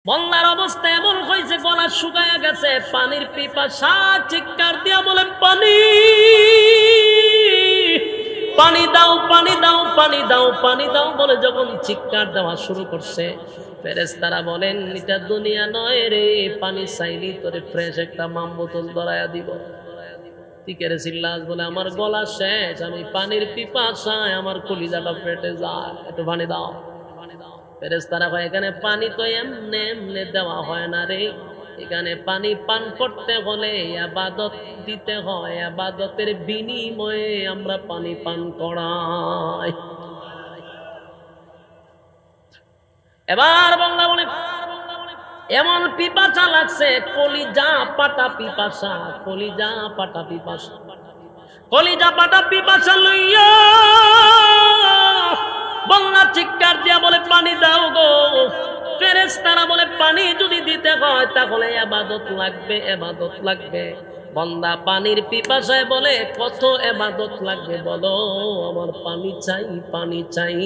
বন্যার অবস্থা এমন হয়েছে, গলা শুকায়া গেছে, পানির পিপাসা, চিৎকার দিয়া বলে পানি, পানি দাও, পানি দাও, পানি দাও, পানি দাও বলে যখন চিৎকার দেওয়া শুরু করছে, ফেরেশতারা বলেন এটা দুনিয়া নয় রে, পানি চাইলি তোরে ফ্রেশ একটা মাম বোতল ধরায়া দিব। টিকেরে চিল্লাস বলে আমার গলা শেষ, আমি পানির পিপাসায় আমার কলিজাটা ফেটে যায়, একটু পানি দাও। ফেরেশতারা কয় এখানে পানি তো এমনে এমনে দেওয়া হয় না রে, এখানে পানি পান করতে হলে ইবাদত দিতে হয়, ইবাদতের বিনিময়ে আমরা পানি পান করাই। এবার বাংলা বলে এমন পিপাসা লাগছে, কলিজা পাটা পিপাসা, কলিজা পাটা পিপাসা, কলিজা পাটা পিপাসা লইয়া বন্যা চিৎকার দিয়া বলে পানি দাও গো। ফেরেশতারা বলে পানি যদি দিতে হয় তাহলে ইবাদত লাগবে, ইবাদত লাগবে। বান্দা পানির পিপাসায় বলে কত ইবাদত লাগবে বলো, আমার পানি চাই, পানি চাই।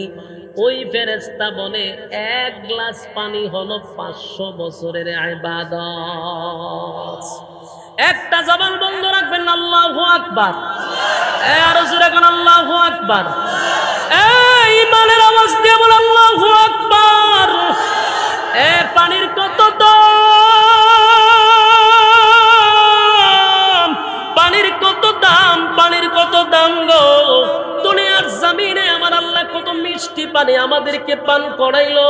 ওই ফেরেশতা বলে এক গ্লাস পানি হলো 500 বছরের ইবাদত। একটা জবান বন্ধ রাখবেন, আল্লাহু আকবার। আর জোরে কোন আল্লাহু আকবার। এই ইমানের আওয়াজ দিয়ে বল আল্লাহু আকবার। পানির কত দাম, পানির কত দাম, পানির কত দাম গো। দুনিয়ার জমিনে আমার আল্লাহ কত মিষ্টি পানি আমাদেরকে পান করাইলো,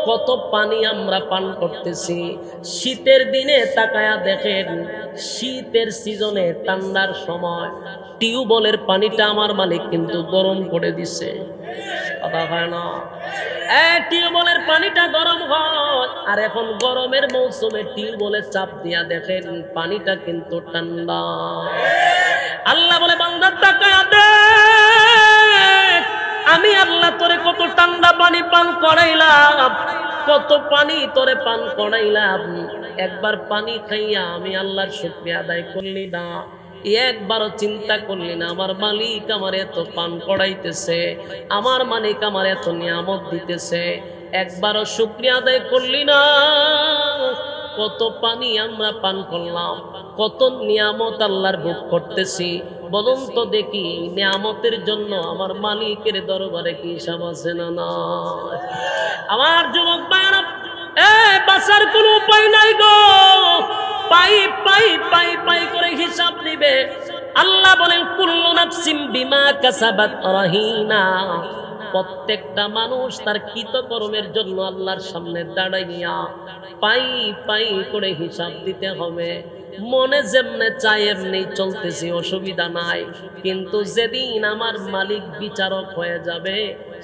কত পানি আমরা পান করতেছি। শীতের দিনে তাকায়া দেখেন, শীতের সিজনে ঠান্ডার সময় টিউবওয়েলের পানিটা আমার মালিক কিন্তু গরম করে দিছে, কথা হয় না? টিউবওয়েলের পানিটা গরম হয়, আর এখন গরমের মৌসুমে টিউবওয়েলের চাপ দিয়া দেখেন পানিটা কিন্তু ঠান্ডা। আল্লাহ বলে বান্দা তাকায়া দেখ, আমি আল্লাহ তোরে কত ঠান্ডা পানি পান করাইলাম, কত পানি তোরে পান করাইলাম। একবার পানি খাইয়া আমি আল্লাহর শুকরিয়া আদায় করলি না, একবারও চিন্তা করলি না আমার মালিক আমার এত পান করাইতেছে, আমার মালিক আমার এত নিয়ামত দিতেছে, একবারও শুকরিয়া আদায় করলি না। কত পানি আমরা পান করলাম, কত নিয়ামত আল্লাহর ভোগ করতেছি। বলুন তো দেখি নিয়ামতের জন্য আমার মালিকের দরবারে কি হিসাব আছে না না? আমার যুবক ভাইরা, বাঁচার কোনো উপায় নাই গো, পাই পাই পাই পাই করে হিসাব নিবে। আল্লাহ বলেন কুল্লু নাফসিম বিমা কাসাবাত রাহিনা, প্রত্যেকটা মানুষ তার কৃতকর্মের জন্য আল্লাহর সামনে দাঁড়াইয়া পাই পাই করে হিসাব দিতে হবে। মনে যেমনে চাই এমনি চলতেছি, অসুবিধা নাই, কিন্তু যেদিন আমার মালিক বিচারক হয়ে যাবে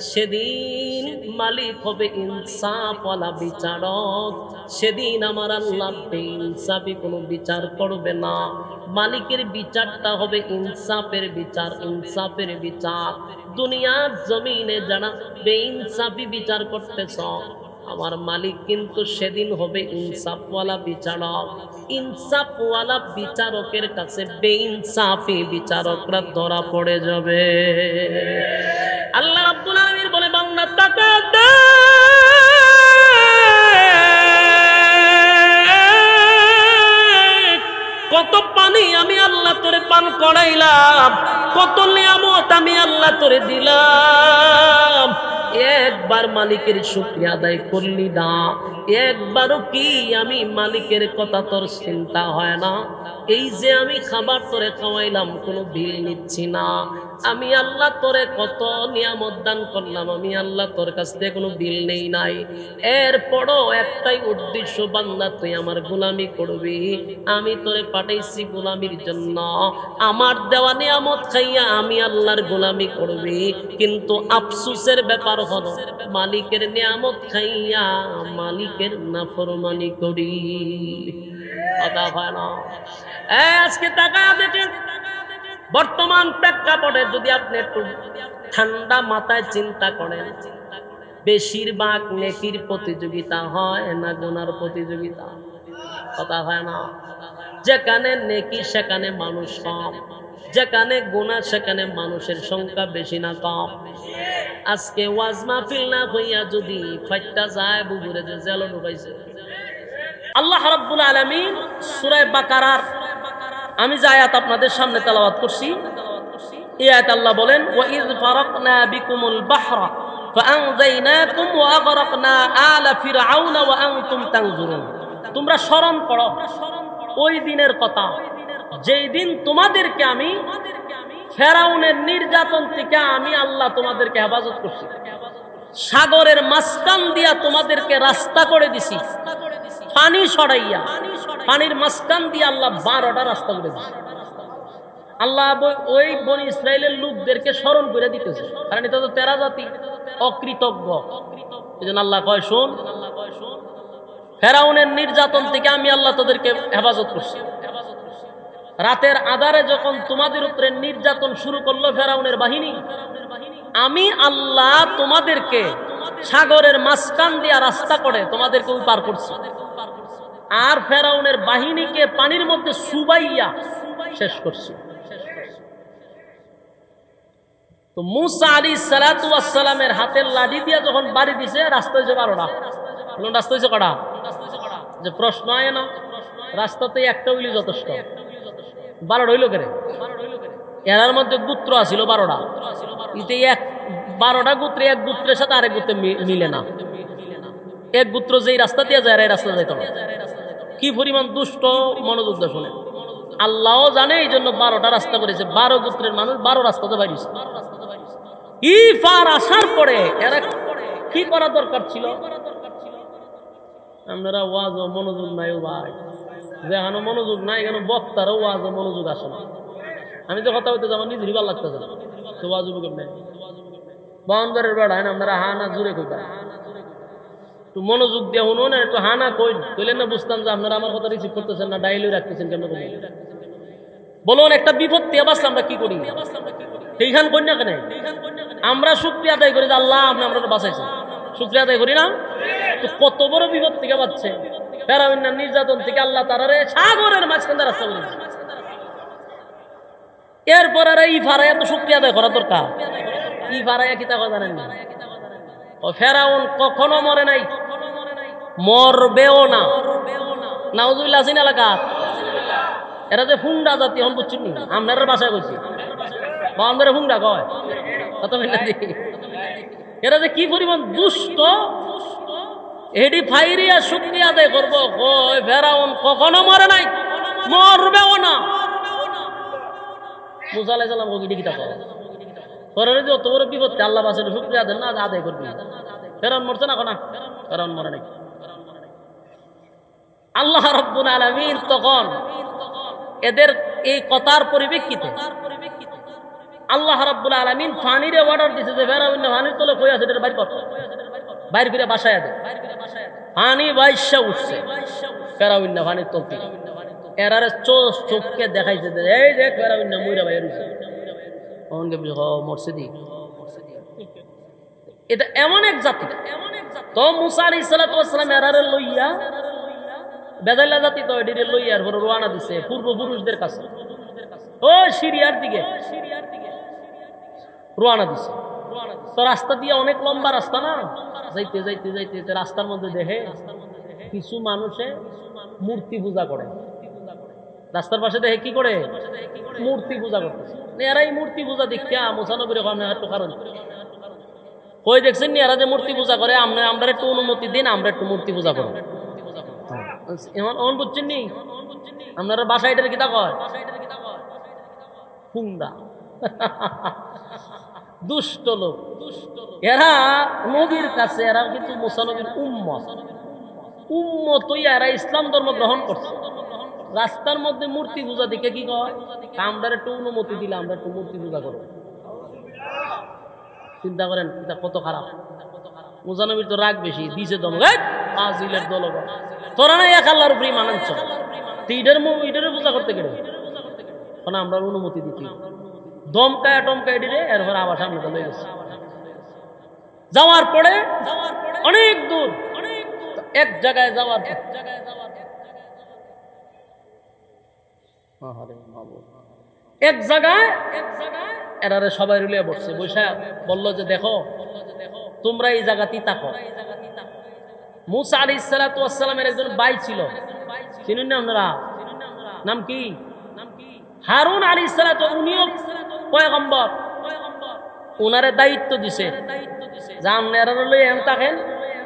সেদিন মালিক হবে ইনসাফওয়ালা বিচারক, সেদিন আমার আল্লাহ বেইনসাফি কোনো বিচার করবে না। মালিকের বিচারটা হবে ইনসাফের বিচার, ইনসাফের বিচার। দুনিয়ার জমিনে যারা বেইনসাফি বিচার করতেছ, আমার মালিক কিন্তু সেদিন হবে ইনসাফওয়ালা বিচারক। ইনসাফওয়ালা বিচারকের কাছে বেইনসাফি বিচারকরা ধরা পড়ে যাবে। আল্লাহ রাব্বুল আলামিন বলে বান্দা তাকা দে, কত পানি আমি আল্লাহ তোরে পান করাইলাম, কত নিয়ামত আমি আল্লাহ তোরে দিলাম। একবার মালিকের শুকরিয়া আদায় করলি না, একবারও কি আমি মালিকের কথা তোর চিন্তা হয় না? এই যে আমি খাবার তোরে খাওয়াইলাম কোনো বিল নিচ্ছি না, আমি আল্লাহ তোরে কত নিয়ামত দান করলাম, আমি আল্লাহ তোর কাছ থেকে কোনো বিল নেই নাই। এরপরও একটাই উদ্দেশ্য, বান্দা তুই আমার গোলামি করবি, আমি তোরে পাঠাইছি গোলামির জন্য। আমার দেওয়া নিয়ামত খাইয়া আমি আল্লাহর গোলামি করবি, কিন্তু আফসোসের ব্যাপার হলো মালিকের নিয়ামত খাইয়া মালিকের নাফরমানি করি, কথা হয় না? আজকে তাকায়া দেখেন বর্তমান প্রেক্ষাপটে যদি আপনি একটু ঠান্ডা মাথায় চিন্তা করেন, বেশিরভাগ নেকির প্রতিযোগিতা হয় না গুনার প্রতিযোগিতা, কথা হয় না? যেখানে নেকি সেখানে মানুষ কম, যেখানে গুনাহ সেখানে মানুষের সংখ্যা বেশি না কম? আজকে ওয়াজ মাহফিল না হইয়া যদি ফাইটটা যায় বুবুরে যে জেল ঢুকাইছে। আল্লাহ রাব্বুল আলামিন সূরা বাকারার আমি যে আয়াত আপনাদের সামনে তেলাওয়াত করছি, এই আয়াত আল্লাহ বলেন, ওয়া ইয ফারাকনা বিকুমুল বাহরা ফাআনজাইনাকুম ওয়া আগরাকনা আলা ফিরআউনা ওয়া আনতুম তানজুরুন। তোমরা স্মরণ করো ওই দিনের কথা যেই দিন তোমাদেরকে আমি ফেরাউনের নির্যাতন থেকে আমি আল্লাহ তোমাদেরকে হেফাজত করছি, সাগরের মাঝখান দিয়া তোমাদেরকে রাস্তা করে দিছি, পানি সরাইয়া পানির মাঝখান দিয়ে আল্লাহ 12টা রাস্তা করে দিছে। আল্লাহ ওই বনি ইসরাইলের লোকদেরকে স্মরণ করে দিতেছে, কারণ এটা তো তেরা জাতি অকৃতজ্ঞ। এই জন্য আল্লাহ কয়, শোন, ফেরাউনের নির্যাতন থেকে আমি আল্লাহ তোদেরকে হেফাজত করছি। রাতের আধারে যখন তোমাদের উপরে নির্যাতন শুরু করলো ফেরাউনের বাহিনী, আমি আল্লাহ তোমাদেরকে সাগরের মাঝখান দিয়া রাস্তা করে তোমাদেরকে পার করছি, আর ফেরাউনের বাহিনীকে পানির মধ্যে সুবাইয়া শেষ করছি। তো মূসা আলাইহিস সালাতু ওয়াস সালামের হাতের লাঠি দিয়া যখন বাড়ি দিছে, রাস্তা হয়েছে 12টা। রাস্তা হয়েছে কটা? যে প্রশ্ন হয় না, রাস্তাতে একটা হইলে যথেষ্ট, 12টা হইল কেন? এরার মধ্যে গোত্র আছিল 12টা, এতে 12টা গোত্রে এক গোত্রের সাথে আরেক গোত্রে মিলে না। এক গোত্র যেই রাস্তা দিয়ে যায় এই রাস্তা যাইত না। কি পরিমাণ দুষ্ট, মনোযোগ দিয়ে শুনে। আল্লাহ জানে এই জন্য 12টা রাস্তা করেছে, 12 গোত্রের মানুষ 12 রাস্তাতে বাইরেছে। ই পার আসার পরে এরা কি করা দরকার ছিল? আপনারা ওয়াজ ও মনোযোগ নাই ভাই, যেখানে মনোযোগ নাই কেন বক্তারও ওয়াজ ও মনোযোগ আসে না। আমি যে কথা বলতে আমার নিজেরই ভালো লাগতেছে না, তো ওয়াজ নেই বাউন্ডারের বেড়া হয় না, আপনারা হানা জুড়ে কইবা, একটু মনোযোগ দিয়ে শুনুন, একটু হানা কইলেন না বুঝতাম যে আপনারা আমার কথা রিসিভ করতেছেন না, ডাইলি রাখতেছেন কেন? বলুন, একটা বিপত্তি আবাসলে আমরা কি করি? সেইখান করি না কেন? আমরা শুকরিয়া আদায় করি যে আল্লাহ আপনি আমরা বাঁচাইছেন, শুকরিয়া আদায় করি না? তো কত বড় বিপদ থেকে বাঁচছে ফেরাউনের নির্যাতন থেকে আল্লাহ তারারে সাগরের মাঝখানে রাস্তা করে দিয়েছে। এরপর আর এই ফারাইয়া তো শুকরিয়া আদায় করা দরকার। ই ফারাইয়া কি তা জানেন না? ও ফেরাউন কখনো মরে নাই, মরবেও না। নাউজুবিল্লাহ আছেন এলাকা? এরা যে ফুংডা জাতি হন বুঝছেন নি? আপনার বাসায় কইছি বাউন্ডারে ফুংডা কয় কত মিনিট। এরা যে কি পরিমাণ দুষ্ট, এডি ফাইরিয়া শুকরিয়া আদায় করবো। কয় ফেরাউন কখনো মরে নাই, মরবেও না। মুসা আলাইহিস সালাম ওই দিকে তাকাও, পরে যে অত বড় বিপদ আল্লাহ বাঁচালে শুকরিয়া দেন না, আদায় করবি। ফেরাউন মরছে না? কোনা ফেরাউন মরে নাই। আল্লাহ রাব্বুল আলামিন তখন এদের এই কথার পরিপ্রেক্ষিতে আল্লাহ রাব্বুল আলামিন পানিরে অর্ডার দিয়েছে যে ফেরাউন পানির তলে কই আছে এটা বাইর কর, বাইর করে বাসায় দে। পানি বাইশা উঠছে ফেরাউন পানির তল থেকে। এরারে চোখকে দেখাইছে যে এই দেখ ফেরাউন মইরা বাইর হইছে। অনকে মরছে দি। এটা এমন এক জাতি। তো মুসা আলাইহিস সালাতু ওয়াস সালাম এরারে লইয়া বেদাইলা জাতি তো এডিরে লইয়া এরপর রওনা দিছে পূর্বপুরুষদের কাছে, ও সিরিয়ার দিকে রওনা দিছে। তো রাস্তা দিয়ে অনেক লম্বা রাস্তা না, যাইতে যাইতে যাইতে রাস্তার মধ্যে দেখে কিছু মানুষে মূর্তি পূজা করে। রাস্তার পাশে দেখে কি করে? মূর্তি পূজা করতেছে। এরাই মূর্তি পূজা দেখিয়া মুসা নবীর একটু কারণ কই দেখছেন নি? এরা যে মূর্তি পূজা করে, আমরা একটু অনুমতি দিন, আমরা একটু মূর্তি পূজা করব। এমন বুঝছেন নি? আপনারা বাসায় এটার কিতা কয়? ফুংডা। দুষ্ট লোক এরা। নবীর কাছে এরা কিন্তু মুসা নবীর উম্মত হইয়া এরা ইসলাম ধর্ম গ্রহণ করছে। রাস্তার মধ্যে মূর্তি পূজা দেখে কি কয়? আমরা একটু অনুমতি দিলে আমরা একটু মূর্তি পূজা করবো। চিন্তা করেন এটা কত খারাপ। মুসা নবীর তো রাগ বেশি, দিছে দম আজিলের দল, তোরা না এক আল্লাহর উপরেই মানাচ্ছ, ইটারে পূজা করতে গেলে আমরা অনুমতি দিচ্ছি। দমকায় টমকায় দিলে এরপর আবার সামনে চলে গেছে। যাওয়ার পরে অনেক দূর এক জায়গায় যাওয়ার এক জায়গায় এরারে সবাই রুলিয়ে বসছে, বৈশা বললো যে দেখো তোমরা এই জায়গাতেই থাকো। মুসা আলাইহিস সালাতু ওয়াস সালামের একজন ভাই ছিল, চিনেন না আপনারা? নাম কি? হারুন আলাইহিস সালাতু, উনিও পয়গম্বর। উনারে দায়িত্ব দিছে যে আপনারা লইয়া এখানে থাকেন,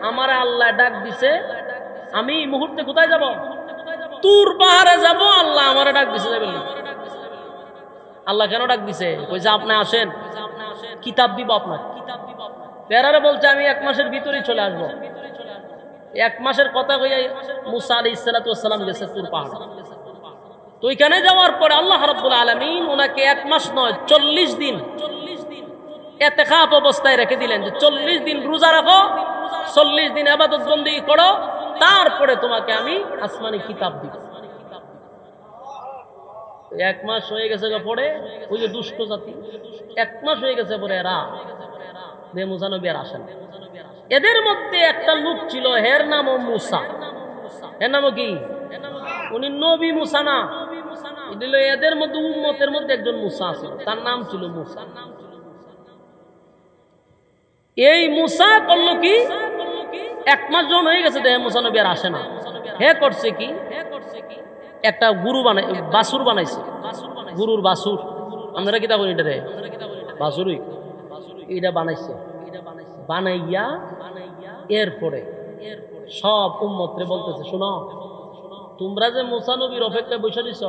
আমারে আল্লাহ ডাক দিছে, আমি এই মুহূর্তে কোথায় যাব? তুর পাহাড়ে যাব। আল্লাহ আমারে ডাক দিছে যাবেন। আল্লাহ কেন ডাক দিছে? ওই যে আপনি আসেন, কিতাব দিব আপনার। তেরারে বলছে আমি 1 মাসের ভিতরেই চলে আসবো। 1 মাসের কথা কইয়া মুসা আলাইহিস সালাতু ওয়াস সালাম গেছে তুর পাহাড়। তো ওইখানে যাওয়ার পরে আল্লাহ রাব্বুল আলামিন ওনাকে 1 মাস নয় 40 দিন ইতিকাফ অবস্থায় রেখে দিলেন যে 40 দিন রোজা রাখো, 40 দিন ইবাদত বন্দেগী করো, তারপরে তোমাকে আমি আসমানি কিতাব দিব। 1 মাস হয়ে গেছে পরে ওই যে দুষ্ট জাতি, 1 মাস হয়ে গেছে পরে এরা যে মুসা নবী আর আসেন। এদের মধ্যে একটা লোক ছিল, এর নামও মুসা। এর নামও কি? উনি নবী মুসা না, এদের মধ্যে উম্মতের মধ্যে একজন মুসা ছিল, তার নাম ছিল মুসা। এই মুসা করলো কি? 1 মাস যখন হয়ে গেছে দেখে মুসা নবী আর আসে না। হে করছে কি? একটা গুরু বানাই, বাসুর বানাইছে, গুরুর বাসুর। আপনারা কি তা বলি? এটা বাসুরই এটা বানাইছে। বানাইয়া এরপরে সব উম্মতরে বলতেছে, শোনো তোমরা যে মুসা নবীর অপেক্ষায় বসে দিছ,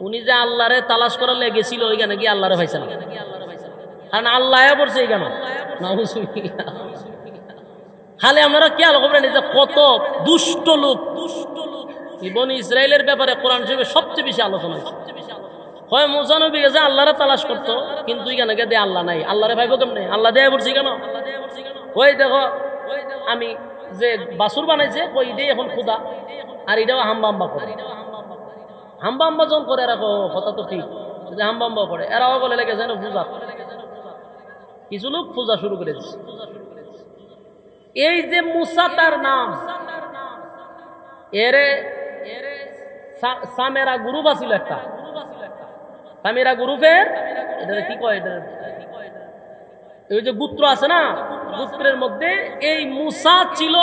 উনি যে আল্লাহরে তালাশ করার লেগেছিল ওইখানে কি আল্লাহরে পাইছে না? কারণ আল্লাহ পড়ছে এইখানে। খালি আপনারা খেয়াল করবেন যে কত দুষ্ট লোক। বনি ইসরায়েলের ব্যাপারে কোরআন শরীফে সবচেয়ে বেশি আলোচনা হয়। মুসা নবী গেছে আল্লাহরে তালাশ করতো, কিন্তু এখানে গিয়ে আল্লাহ নাই। আল্লাহরে ভাইব কেমনে? আল্লাহ দেয়া পড়ছি কেন? ওই দেখো আমি যে বাসুর বানাইছে ওই এটাই এখন খুদা, আর এটাও হাম্বা হাম্বা করে। হাম্বা হাম্বা যখন করে এরা কথা তো ঠিক, যে হাম্বা হাম্বা করে এরাও বলে লেগেছে না পূজা। কিছু লোক পূজা শুরু করে দিচ্ছে। এই যে মুসা তার নাম, এরে সামেরা গ্রুপ আছিল একটা, সামেরা গ্রুপের এটা কি কয়, এটা এই যে গোত্র আছে না, গোত্রের মধ্যে এই মুসা ছিল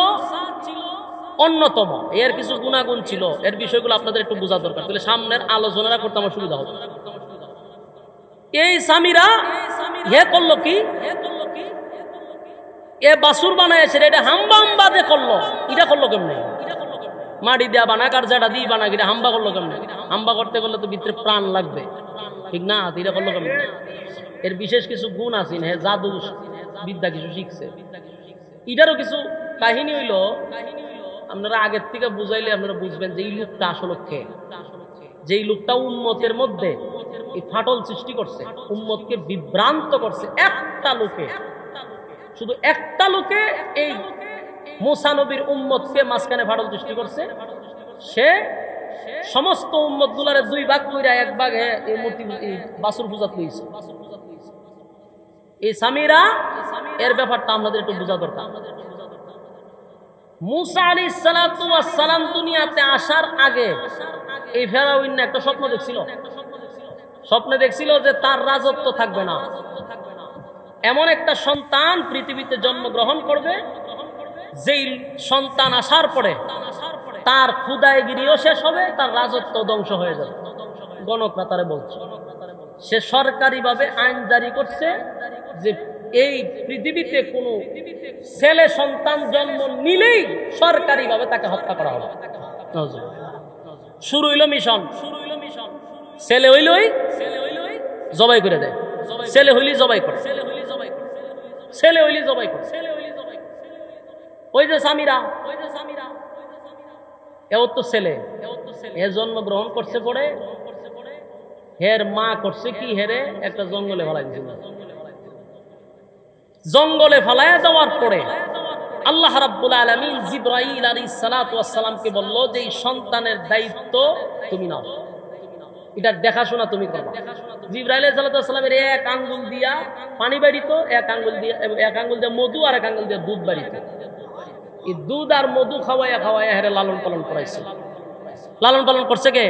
অন্যতম। এর কিছু গুণাগুণ ছিল, এর বিষয়গুলো আপনাদের একটু বোঝা দরকার, তাহলে সামনের আলোচনা করতে আমার সুবিধা হবে। এই সামিরা হে করলো কি? এ বাসুর বানাইছে, এটা হাম্বা হাম্বা যে করলো, এটা করলো কেমনে? মাটি দেয়া বানাক আর যেটা দিয়ে বানাক, এটা হাম্বা করলো কেমনে? হাম্বা করতে গেলে তো ভিতরে প্রাণ লাগবে, ঠিক না? এটা করলো কেমনে? এর বিশেষ কিছু গুণ আছে, হ্যাঁ জাদু বিদ্যা কিছু শিখছে। এটারও কিছু কাহিনী হইল, আপনারা আগের থেকে বুঝাইলে আপনারা বুঝবেন যে এই লোকটা আসলে কে। যেই লোকটা উম্মতের মধ্যে এই ফাটল সৃষ্টি করছে, উম্মতকে বিভ্রান্ত করছে, একটা লোকে, শুধু একটা লোকে এই মুসা নবীর উম্মতকে মাঝখানে ফাটল সৃষ্টি করছে। সে সমস্ত উম্মত গুলারে 2 ভাগ কইরা 1 ভাগ এই মূর্তি বাসুর পূজা লইছে। এই সামিরা এর ব্যাপারটা আমাদের একটু বোঝা দরকার। মুসা আলাইহিস সালাতু ওয়াস সালাম দুনিয়াতে আসার আগে এই ফেরাউন একটা স্বপ্ন দেখছিল। স্বপ্নে দেখছিল যে তার রাজত্ব থাকবে না, এমন একটা সন্তান পৃথিবীতে জন্মগ্রহণ করবে, যেই সন্তান আসার পরে তার খুদাইগিরিও শেষ হবে, তার রাজত্ব ধ্বংস হয়ে যাবে। গণকরা তারে বলছে, সে সরকারিভাবে আইন জারি করছে যে এই পৃথিবীতে কোনো ছেলে সন্তান জন্ম নিলেই সরকারিভাবে তাকে হত্যা করা হবে। শুরু হইল মিশন। ছেলে হইলই জবাই করে দেয়, ছেলে হইলি জবাই করে, ছেলে হইলি জবাই করে। ওই যে সামিরা, এও তো ছেলে, এ জন্মগ্রহণ করছে পরে হের মা করছে কি, হেরে একটা জঙ্গলে ফেলাই দিয়েছিল। জঙ্গলে ফেলায় দেওয়ার পরে আল্লাহ রাব্বুল আলামিন জিবরাইল আলাইহিস সালাতু ওয়াস সালামকে বলল যে এই সন্তানের দায়িত্ব তুমি নাও, এটা দেখাশোনা তুমি করবা। জিবরাইল আলাইহিস সালাতু ওয়াস সালামের 1 আঙ্গুল দিয়া পানি বাড়িত, 1 আঙ্গুল দিয়ে মধু, আর 1 আঙ্গুল দিয়ে দুধ বাড়িত। এই দুধ আর মধু খাওয়াইয়া খাওয়াইয়া হেরে লালন পালন করাইছে। লালন পালন করছে কে?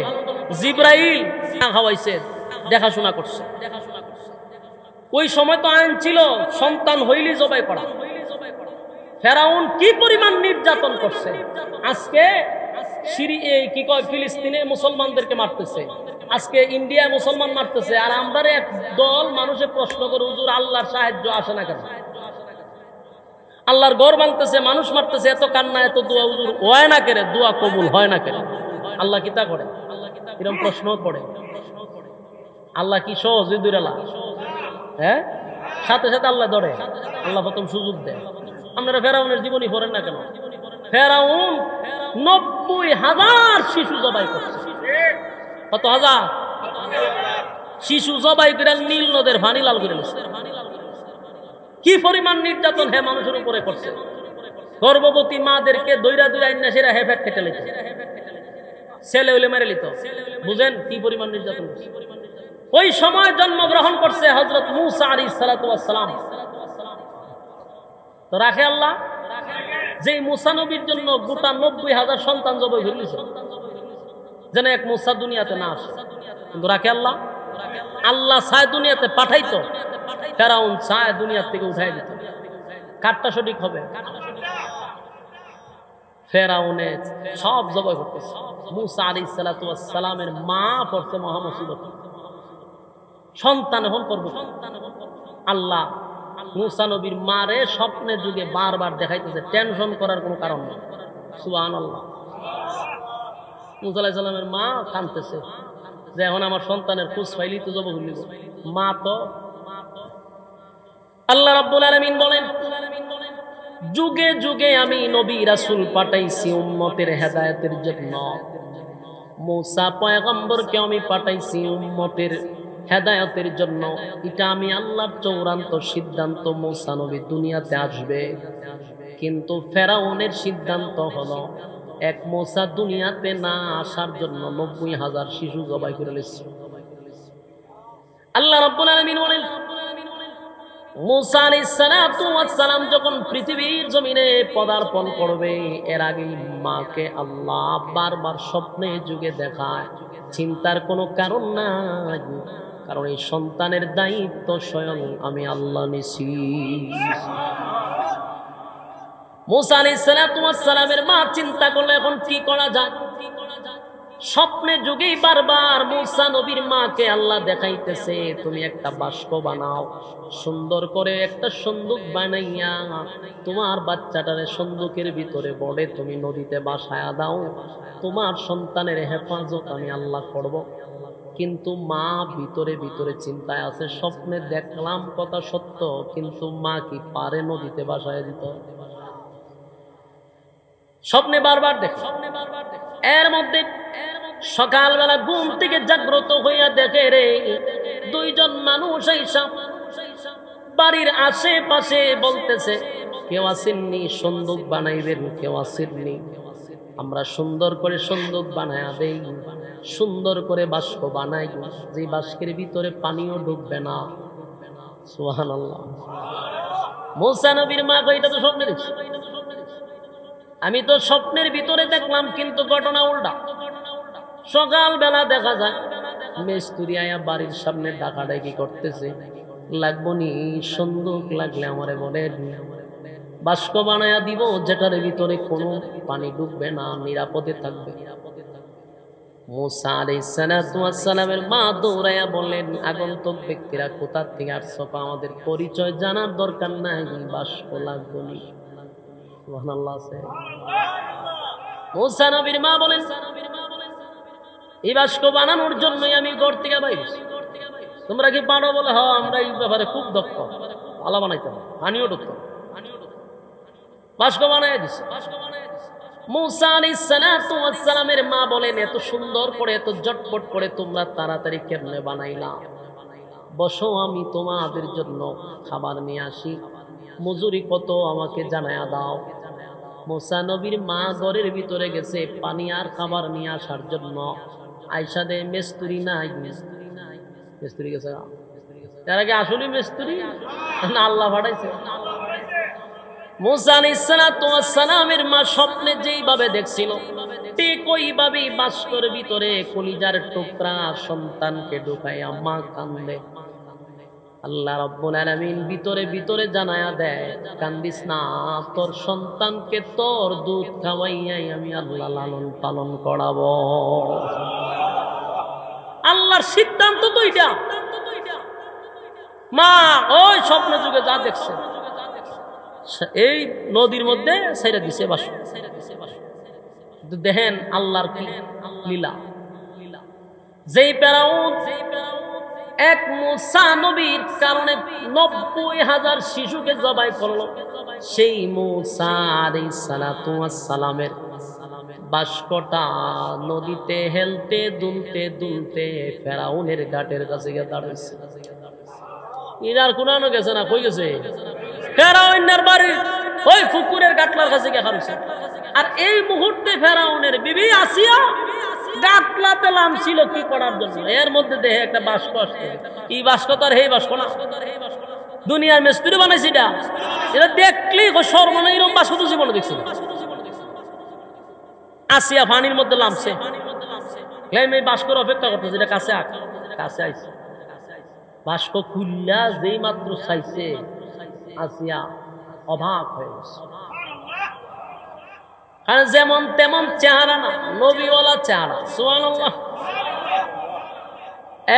জিবরাইল। খাওয়াইছে, দেখাশোনা করছে। ওই সময় তো আইন ছিল সন্তান হইলি জবাই করা। ফেরাউন কি পরিমাণ নির্যাতন করছে। আজকে কি কয় ফিলিস্তিনে মুসলমানদেরকে মারতেছে, আজকে ইন্ডিয়ায় মুসলমান মারতেছে, আর আমরা এক দল মানুষের প্রশ্ন করে হুজুর আল্লাহর সাহায্য আসে না কেন? আল্লাহর ঘর ভাঙতেছে, মানুষ মারতেছে, এত কান্না এত দোয়া, হুজুর হয় না কেন? দোয়া কবুল হয় না কেন? আল্লাহ কি তা করে? এরকম প্রশ্ন পড়ে। আল্লাহ কি সহজ দুইরালা? হ্যাঁ, সাথে সাথে আল্লাহ ধরে, আল্লাহ প্রথম সুযোগ দেয়। আপনারা ফেরাউনের জীবনী পড়েন না কেন? ফেরাউন 90,000 শিশু জবাই করছে। কত হাজার শিশু জবাই করে নীল নদের পানি লাল করে দিচ্ছে। কি পরিমাণ নির্যাতন হে মানুষের উপরে করছে। গর্ভবতী মাদেরকে দইরা দইরা সেরা হেফেট কেটে লিখছে, ছেলে হইলে মেরে লিত। বুঝেন কি পরিমাণ নির্যাতন। ওই সময় জন্মগ্রহণ করছে হযরত মূসা আলাইহিস সালাতু ওয়াস সালাম। তো রাখে আল্লাহ যে মূসা নবীর জন্য গোটা 90,000 সন্তান জবাই হইছে, যেন এক মূসা দুনিয়াতে না আসে। কিন্তু রাখে আল্লাহ, আল্লাহ চায় দুনিয়াতে পাঠাইতো, ফেরাউন চায় দুনিয়া থেকে উঠাই দিত। কারটা সঠিক হবে? ফেরাউনে সব জবাই করতেছে। মূসা আলাইহিস সালাতু ওয়াস সালামের মা পড়ছে মহা মুসিবত, সন্তান হন করব। আল্লাহ মূসা নবীর মারে স্বপ্নের যুগে বারবার দেখাইতেছে, টেনশন করার কোনো কারণ নেই। সুবহানাল্লাহ। মূসা আলাইহিস সালামের মা কাঁদতেছে যে এখন আমার সন্তানের খোঁজ পাইলি তো জবাই হইল। মা তো আল্লাহ রাব্বুল আলামিন বলেন, যুগে যুগে আমি নবী রাসূল পাঠাইছি উম্মতের হেদায়েতের জন্য। মূসা পয়গম্বরকে আমি পাঠাইছি উম্মতের হেদায়েতের জন্য। এটা আমি আল্লাহর চূড়ান্ত সিদ্ধান্ত। মূসা নবী দুনিয়াতে আসবে, কিন্তু ফেরাউনের সিদ্ধান্ত হলো এক মূসা দুনিয়াতে না আসার জন্য 90,000 শিশু জবাই করে দিয়েছে। আল্লাহ রাব্বুল আলামিন বলেন, মূসা আলাইহিস সালাতু ওয়াস সালাম যখন পৃথিবীর জমিনে পদার্পণ করবে, এর আগে মাকে আল্লাহ বারবার স্বপ্নে যুগে দেখায়। চিন্তার কোনো কারণ নাই, কারণ এই সন্তানের দায়িত্ব স্বয়ং আমি আল্লাহ নিছি। মূসা আলাইহিস সালাতু ওয়াস সালামের মা চিন্তা করলে এখন কি করা যায়। স্বপ্নে যুগেই বারবার মূসা নবীর মাকে আল্লাহ দেখাইতেছে, তুমি একটা বাস্ক বানাও, সুন্দর করে একটা সন্দুক বানাইয়া তোমার বাচ্চাটারে সন্দুকের ভিতরে বড়ে তুমি নদীতে বাসায়া দাও, তোমার সন্তানের হেফাজত আমি আল্লাহ করব। কিন্তু মা ভিতরে ভিতরে চিন্তায় আছে, স্বপ্নে দেখলাম কথা সত্য, কিন্তু মা কি পারে নদীতে বাসায় দিত? স্বপ্নে বারবার দেখ। এর মধ্যে সকালবেলা ঘুম থেকে জাগ্রত হইয়া দেখে রে দুইজন মানুষ আইসা বাড়ির আশেপাশে বলতেছে, কেউ আসেননি সন্দুক বানাইবেন? কেউ আসেননি? আমরা সুন্দর করে সন্দুক বানায়া দেই, সুন্দর করে বাস্ক বানাই, যে বাস্কের ভিতরে পানিও ঢুকবে না। সুবহানাল্লাহ। মূসা নবীর মা কই, এটা তো স্বপ্নে দেখছি, আমি তো স্বপ্নের ভিতরে দেখলাম, কিন্তু ঘটনা উল্টা। সকালবেলা দেখা যায় মিস্ত্রি আয়া বাড়ির সামনে ডাকাডাকি করতেছে, লাগবো নি সন্দুক? লাগলে আমারে বলেন, বাস্ক বানায়া দিব যেটার ভিতরে কোনো পানি ঢুকবে না, নিরাপদে থাকবে। মূসা আলাইহিস সালাতু ওয়াস সালামের মা দৌড়াইয়া বললেন, আগন্তুক ব্যক্তিরা কোথা থেকে আসছো, আমাদের পরিচয় জানার দরকার নাই, বাস্ক লাগবো নি। সুবহানাল্লাহ। মূসা নবীর মা বলেন, এই বাস্ক বানানোর জন্যই আমি ঘর থেকে বাইরে। তোমরা কি পারো? বলে হ, আমরা এই ব্যাপারে খুব দক্ষ, ভালো বানাইতে হবে, পানিও ঢুকতো। বাস্ক বানাই দিছে। মূসা আলাইহিস সালাতু ওয়াস সালামের মা বলেন, এত সুন্দর করে এত ঝটপট করে তোমরা তাড়াতাড়ি কেমনে বানাইলা? বসো, আমি তোমাদের জন্য খাবার নিয়ে আসি, মজুরি কত আমাকে জানায়া দাও। মূসা নবীর মা ঘরের ভিতরে গেছে পানি আর খাবার নিয়ে আসার জন্য। আয়সা দে মিস্ত্রি নাই, মিস্ত্রি গেছে। তার আগে আসলে মিস্ত্রি না আল্লাহ পাঠাইছে। মূসা আলাইহিস সালাতু ওয়াস সালামের মা স্বপ্নে যেইভাবে দেখছিল, ঠিক ওইভাবেই বাস্কের ভিতরে কলিজার টুকরা সন্তানকে ঢুকাইয়া মা কান্দে। আল্লাহ রাব্বুল আলামিন ভিতরে ভিতরে জানায়া দেয়, কান্দিস না, তোর সন্তানকে তোর দুধ খাওয়াইয়াই আমি আল্লাহ লালন পালন করাবো। আল্লাহর সিদ্ধান্ত তো এটা। মা ওই স্বপ্ন যুগে যা দেখছে এই নদীর মধ্যে ছেড়ে দিছে বাস। দেখেন আল্লাহর কি লীলা। যেই ফেরাউন এক মূসা নবীর কারণে ৯০,০০০ শিশুকে জবাই করলো, সেই মূসা আলাইহিস সালাতু ওয়াস সালামের বাষ্পটা নদীতে হেলতে দুলতে দুলতে ফেরাউনের ঘাটের কাছে গিয়ে দাঁড়াইছে। ইনার কুনানো গেছে না, কই গেছে? ফেরাউনের বাড়ির ওই পুকুরের গাটলার কাছে গিয়ে হারছে। আর এই মুহূর্তে ফেরাউনের বিবি আসিয়া গাটলা পেলাম ছিল কি করার জন্য, এর মধ্যে দেখে একটা বাষ্প আসছে। এই বাষ্প তো আর এই বাষ্প না, দুনিয়ার মিস্ত্রি বানাইছে এটা। এটা দেখলি সর্বনা এরকম বাষ্প তো জীবনে দেখছিল। আসিয়া পানির মধ্যে নামছে, এই বাষ্পর অপেক্ষা করতেছে, এটা কাছে কাছে আইছে। বাষ্প খুললা যেই মাত্র চাইছে আসিয়া অবাক হয়ে গেছে। কারণ যেমন তেমন চেহারা না, নবীওয়ালা চেহারা। সুবহানাল্লাহ।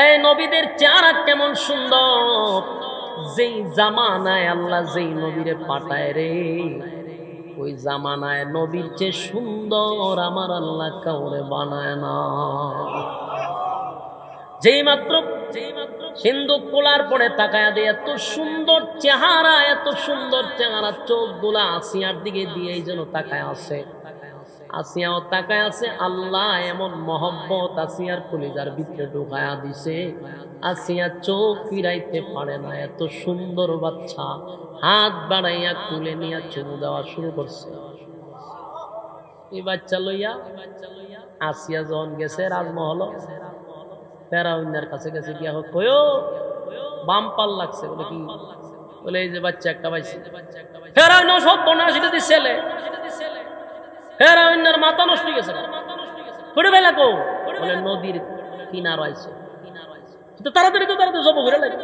এই নবীদের চেহারা কেমন সুন্দর। যেই জামানায় আল্লাহ যেই নবীরে পাঠায় রে, ওই জামানায় নবীর চেয়ে সুন্দর আমার আল্লাহ কাউরে বানায় না। যেই মাত্র সিন্ধুক খোলার পরে তাকায়া দিয়ে এত সুন্দর চেহারা, এত সুন্দর চেহারা, চোখ গুলা আসিয়ার দিকে দিয়েই যেন তাকায় আছে। আসিয়াও তাকায় আছে। আল্লাহ এমন মহব্বত আসিয়ার কলিজার ভিতরে ঢুকায়া দিছে, আসিয়া চোখ ফিরাইতে পারে না। এত সুন্দর বাচ্চা হাত বাড়াইয়া তুলে নিয়ে চুমু দেওয়া শুরু করছে। এই বাচ্চা লইয়া আসিয়া যখন গেছে রাজমহল, ফেরাউনের কাছে গেছে গিয়া কয়ো বাম পাল লাগছে। বলে কি? বলে এই যে বাচ্চা একটা পাইছে। ফেরাউন সব বনা সেটা ছেলে, ফেরাউনের মাথা নষ্ট হয়ে গেছে। করে বেলা কো? বলে নদীর কিনার আইছে। তো তাড়াতাড়ি জব ঘুরে লাগে,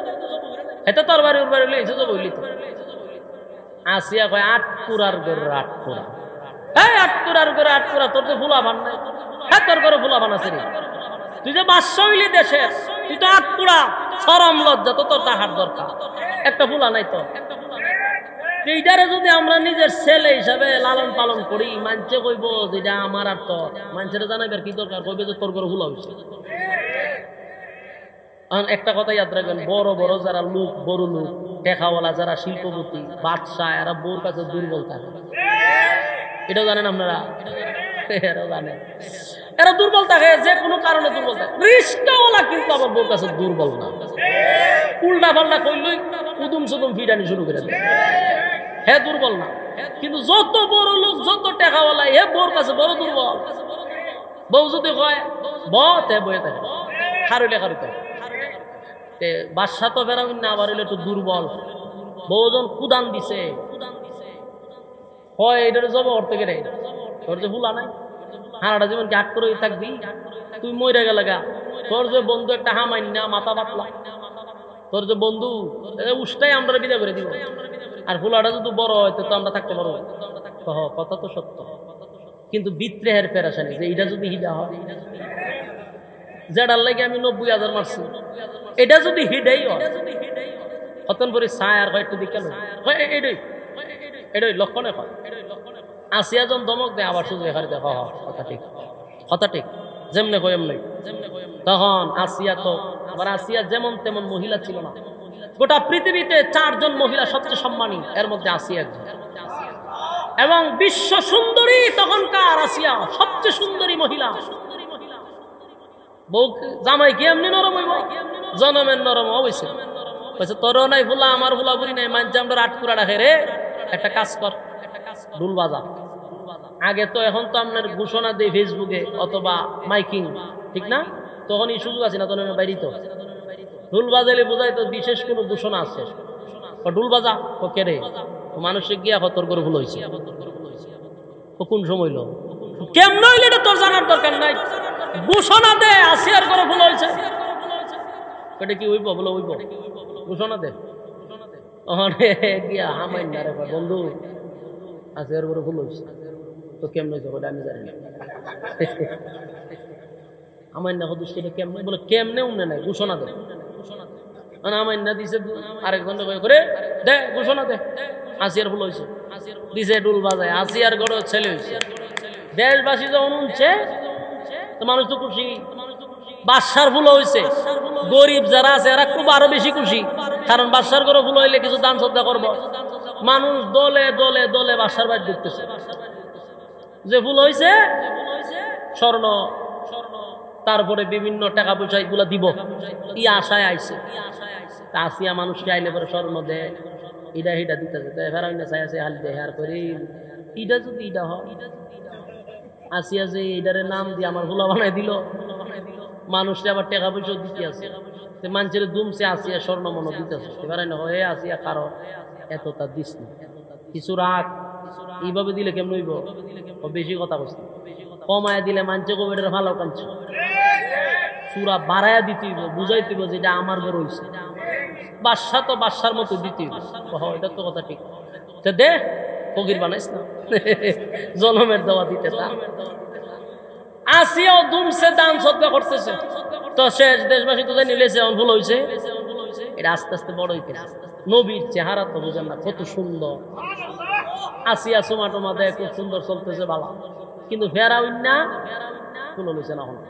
এটা তোর বাড়ি ওর বাড়ি লেগেছে জব হইলি তো। আসিয়া কয় ৮ কুড়ার গরু ৮ কুড়া। এই ৮ কুড়ার গরু ৮ কুড়া, তোর তো ফুলা বান নাই। হ্যাঁ তোর ঘরে ফুলা বান আছে রে, তুই যে বাদশা হইলি দেশের, তুই তো ৮ কুড়া। শরম লজ্জা তো তোর তাহার দরকার, একটা ফুলা নাই তো। এইটারে যদি আমরা নিজের ছেলে হিসাবে লালন পালন করি, মানুষে কইব যেটা আমার আর তোর, মানুষের জানাইবার কি দরকার? কইবে যে তোর ঘরে ফুলা হয়েছে। একটা কথা ইয়াদ রাখবেন, বড় বড় যারা লোক, বড় লোক, টেকাওয়ালা যারা শিল্পপতি, বাদশাহ, এরা বউর কাছে দুর্বল থাকে। এটাও জানেন আপনারা? এরা জানেন, এরা দুর্বল থাকে, যে কোনো কারণে দুর্বল থাকে। রিস্কাওয়ালা কিন্তু আমার বউর কাছে দুর্বল না, উল্টা পাল্টা কইলই উদুম সুদুম ফিটানি শুরু করে দেয়। হ্যাঁ দুর্বল না, কিন্তু যত বড় লোক, যত টেকাওয়ালা, হে বউর কাছে বড় দুর্বল। বউ যদি কয় বতে বয়ে থাকে, খারুলে খারুতে। বাদশা তো ফেরাউন না, আবার হইলে একটু দুর্বল। বউজন কুদান দিছে, হয় এটার জব করতে গেলে তোর যে ভুলা নাই, হারাটা জীবন কি ৮ করে থাকবি? তুই মরে গেলে গা, তোর যে বন্ধু একটা হামাইন না, মাথা পাতলা, তোর যে বন্ধু উষ্টাই আমরা বিদায় করে দিব। আর ফুলাটা যদি বড় হয় তো আমরা থাকতে পারবো। কথা তো সত্য, কিন্তু বিত্রেহের পেরেশানি যে এটা যদি হিডা হয়, যেটার লাগে আমি ৯০,০০০ মারছি, এটা যদি হিডাই হয়, হতন করে ছায় আর একটু দিকে এটাই এটাই লক্ষণে হয়। আসিয়া জন ধমক দেয়, আবার শুধু এখানে দেখ কথা ঠিক, কথা ঠিক, যেমনে কয় এমনি। তখন আসিয়া তো আবার আসিয়া যেমন তেমন মহিলা ছিল না। গোটা পৃথিবীতে ৪ জন মহিলা সবচেয়ে সম্মানী, এর মধ্যে আসিয়া একজন। এবং বিশ্ব সুন্দরী তখনকার আসিয়া সবচেয়ে সুন্দরী মহিলা। বউ জামাই কি এমনি নরম হইব? জনমের নরম অবশ্য। তোর নাই ফুলা, আমার ফুলা বুড়ি নাই, মানছে আমরা ৮ কুড়া রাখে রে। একটা কাজ কর, ঢুল বাজা। আগে তো, এখন তো আপনার ঘোষণা দেয় ফেসবুকে অথবা মাইকিং, ঠিক না? তখন এই সুযোগ আছে না, তখন বাইরে তো ঢুল বাজাইলে বোঝায় তো বিশেষ কোনো ঘোষণা আছে। ঢুল বাজা কে রে? মানুষে গিয়া তোর করে ভুল হয়েছে, কোন সময় লো কেমন হইলে এটা তোর জানার দরকার নাই। ঘোষণা দে আসিয়ার করে ভুল হয়েছে। এটা কি হইব বলো হইব ঘোষণা দে গিয়া হামাই না রে বন্ধু আছে এর উপরে ভুল হয়েছে তো কেমন হয়েছে বলে আমি জানি না আমার না হদুস কেমনে বলে কেমনে উমনে নাই ঘোষণা দে মানে আমার না দিছে আরেকজন করে দে ঘোষণা দে আসিয়ার ভুল হয়েছে দিছে ডুল বাজায় আসিয়ার গড় ছেলে হয়েছে দেশবাসী যখন উঠছে তো মানুষ তো খুশি বাদশার ভুল হয়েছে গরিব যারা আছে এরা খুব আরো বেশি খুশি কারণ বাদশার ঘরে ভুল হইলে কিছু দান শ্রদ্ধা করবো মানুষ দলে দলে দলে বাদশার বাড়ি ঢুকতেছে যে ভুল হয়েছে স্বর্ণ তারপরে বিভিন্ন টাকা পয়সা এগুলা দিব ই আশায় আইছে আসিয়া মানুষকে আইলে পরে স্বর্ণ দে ইটা হিটা দিতেছে ফেরাই না চাই আছে হালি দেয় আর করে ইটা যদি ইটা হয় আসিয়া যে এটারে নাম দিয়ে আমার ভুলা বানাই দিল মানুষকে আবার টাকা পয়সা দিতে আছে মানুষের দুমছে আসিয়া স্বর্ণ মনে দিতেছে ফেরাই না হয়ে আসিয়া কারো এতটা দিস না কিছু রাখ এইভাবে দিলে কেমন হইব ও বেশি কথা বলছে কমায় দিলে মানছে কোভিডের ভালো কাঁদছে সুরা বাড়াইয়া দিতে হইব বুঝাইতে হইব যেটা আমার ঘর হয়েছে বাদশা তো বাদশার মতো দিতে হইব এটা তো কথা ঠিক দে ফকির বানাইস না জনমের দেওয়া দিতে আসিয়াও দুমছে দান সদ্গা করতেছে তো শেষ দেশবাসী তো জানি লেছে ভুল হয়েছে এটা আস্তে আস্তে বড় হইতে নবীর চেহারা তো বুঝেন না কত সুন্দর আসিয়া সুমা টমা দেয় খুব সুন্দর চলতেছে বালা কিন্তু ফেরাউন না কোনো লইছে না হলো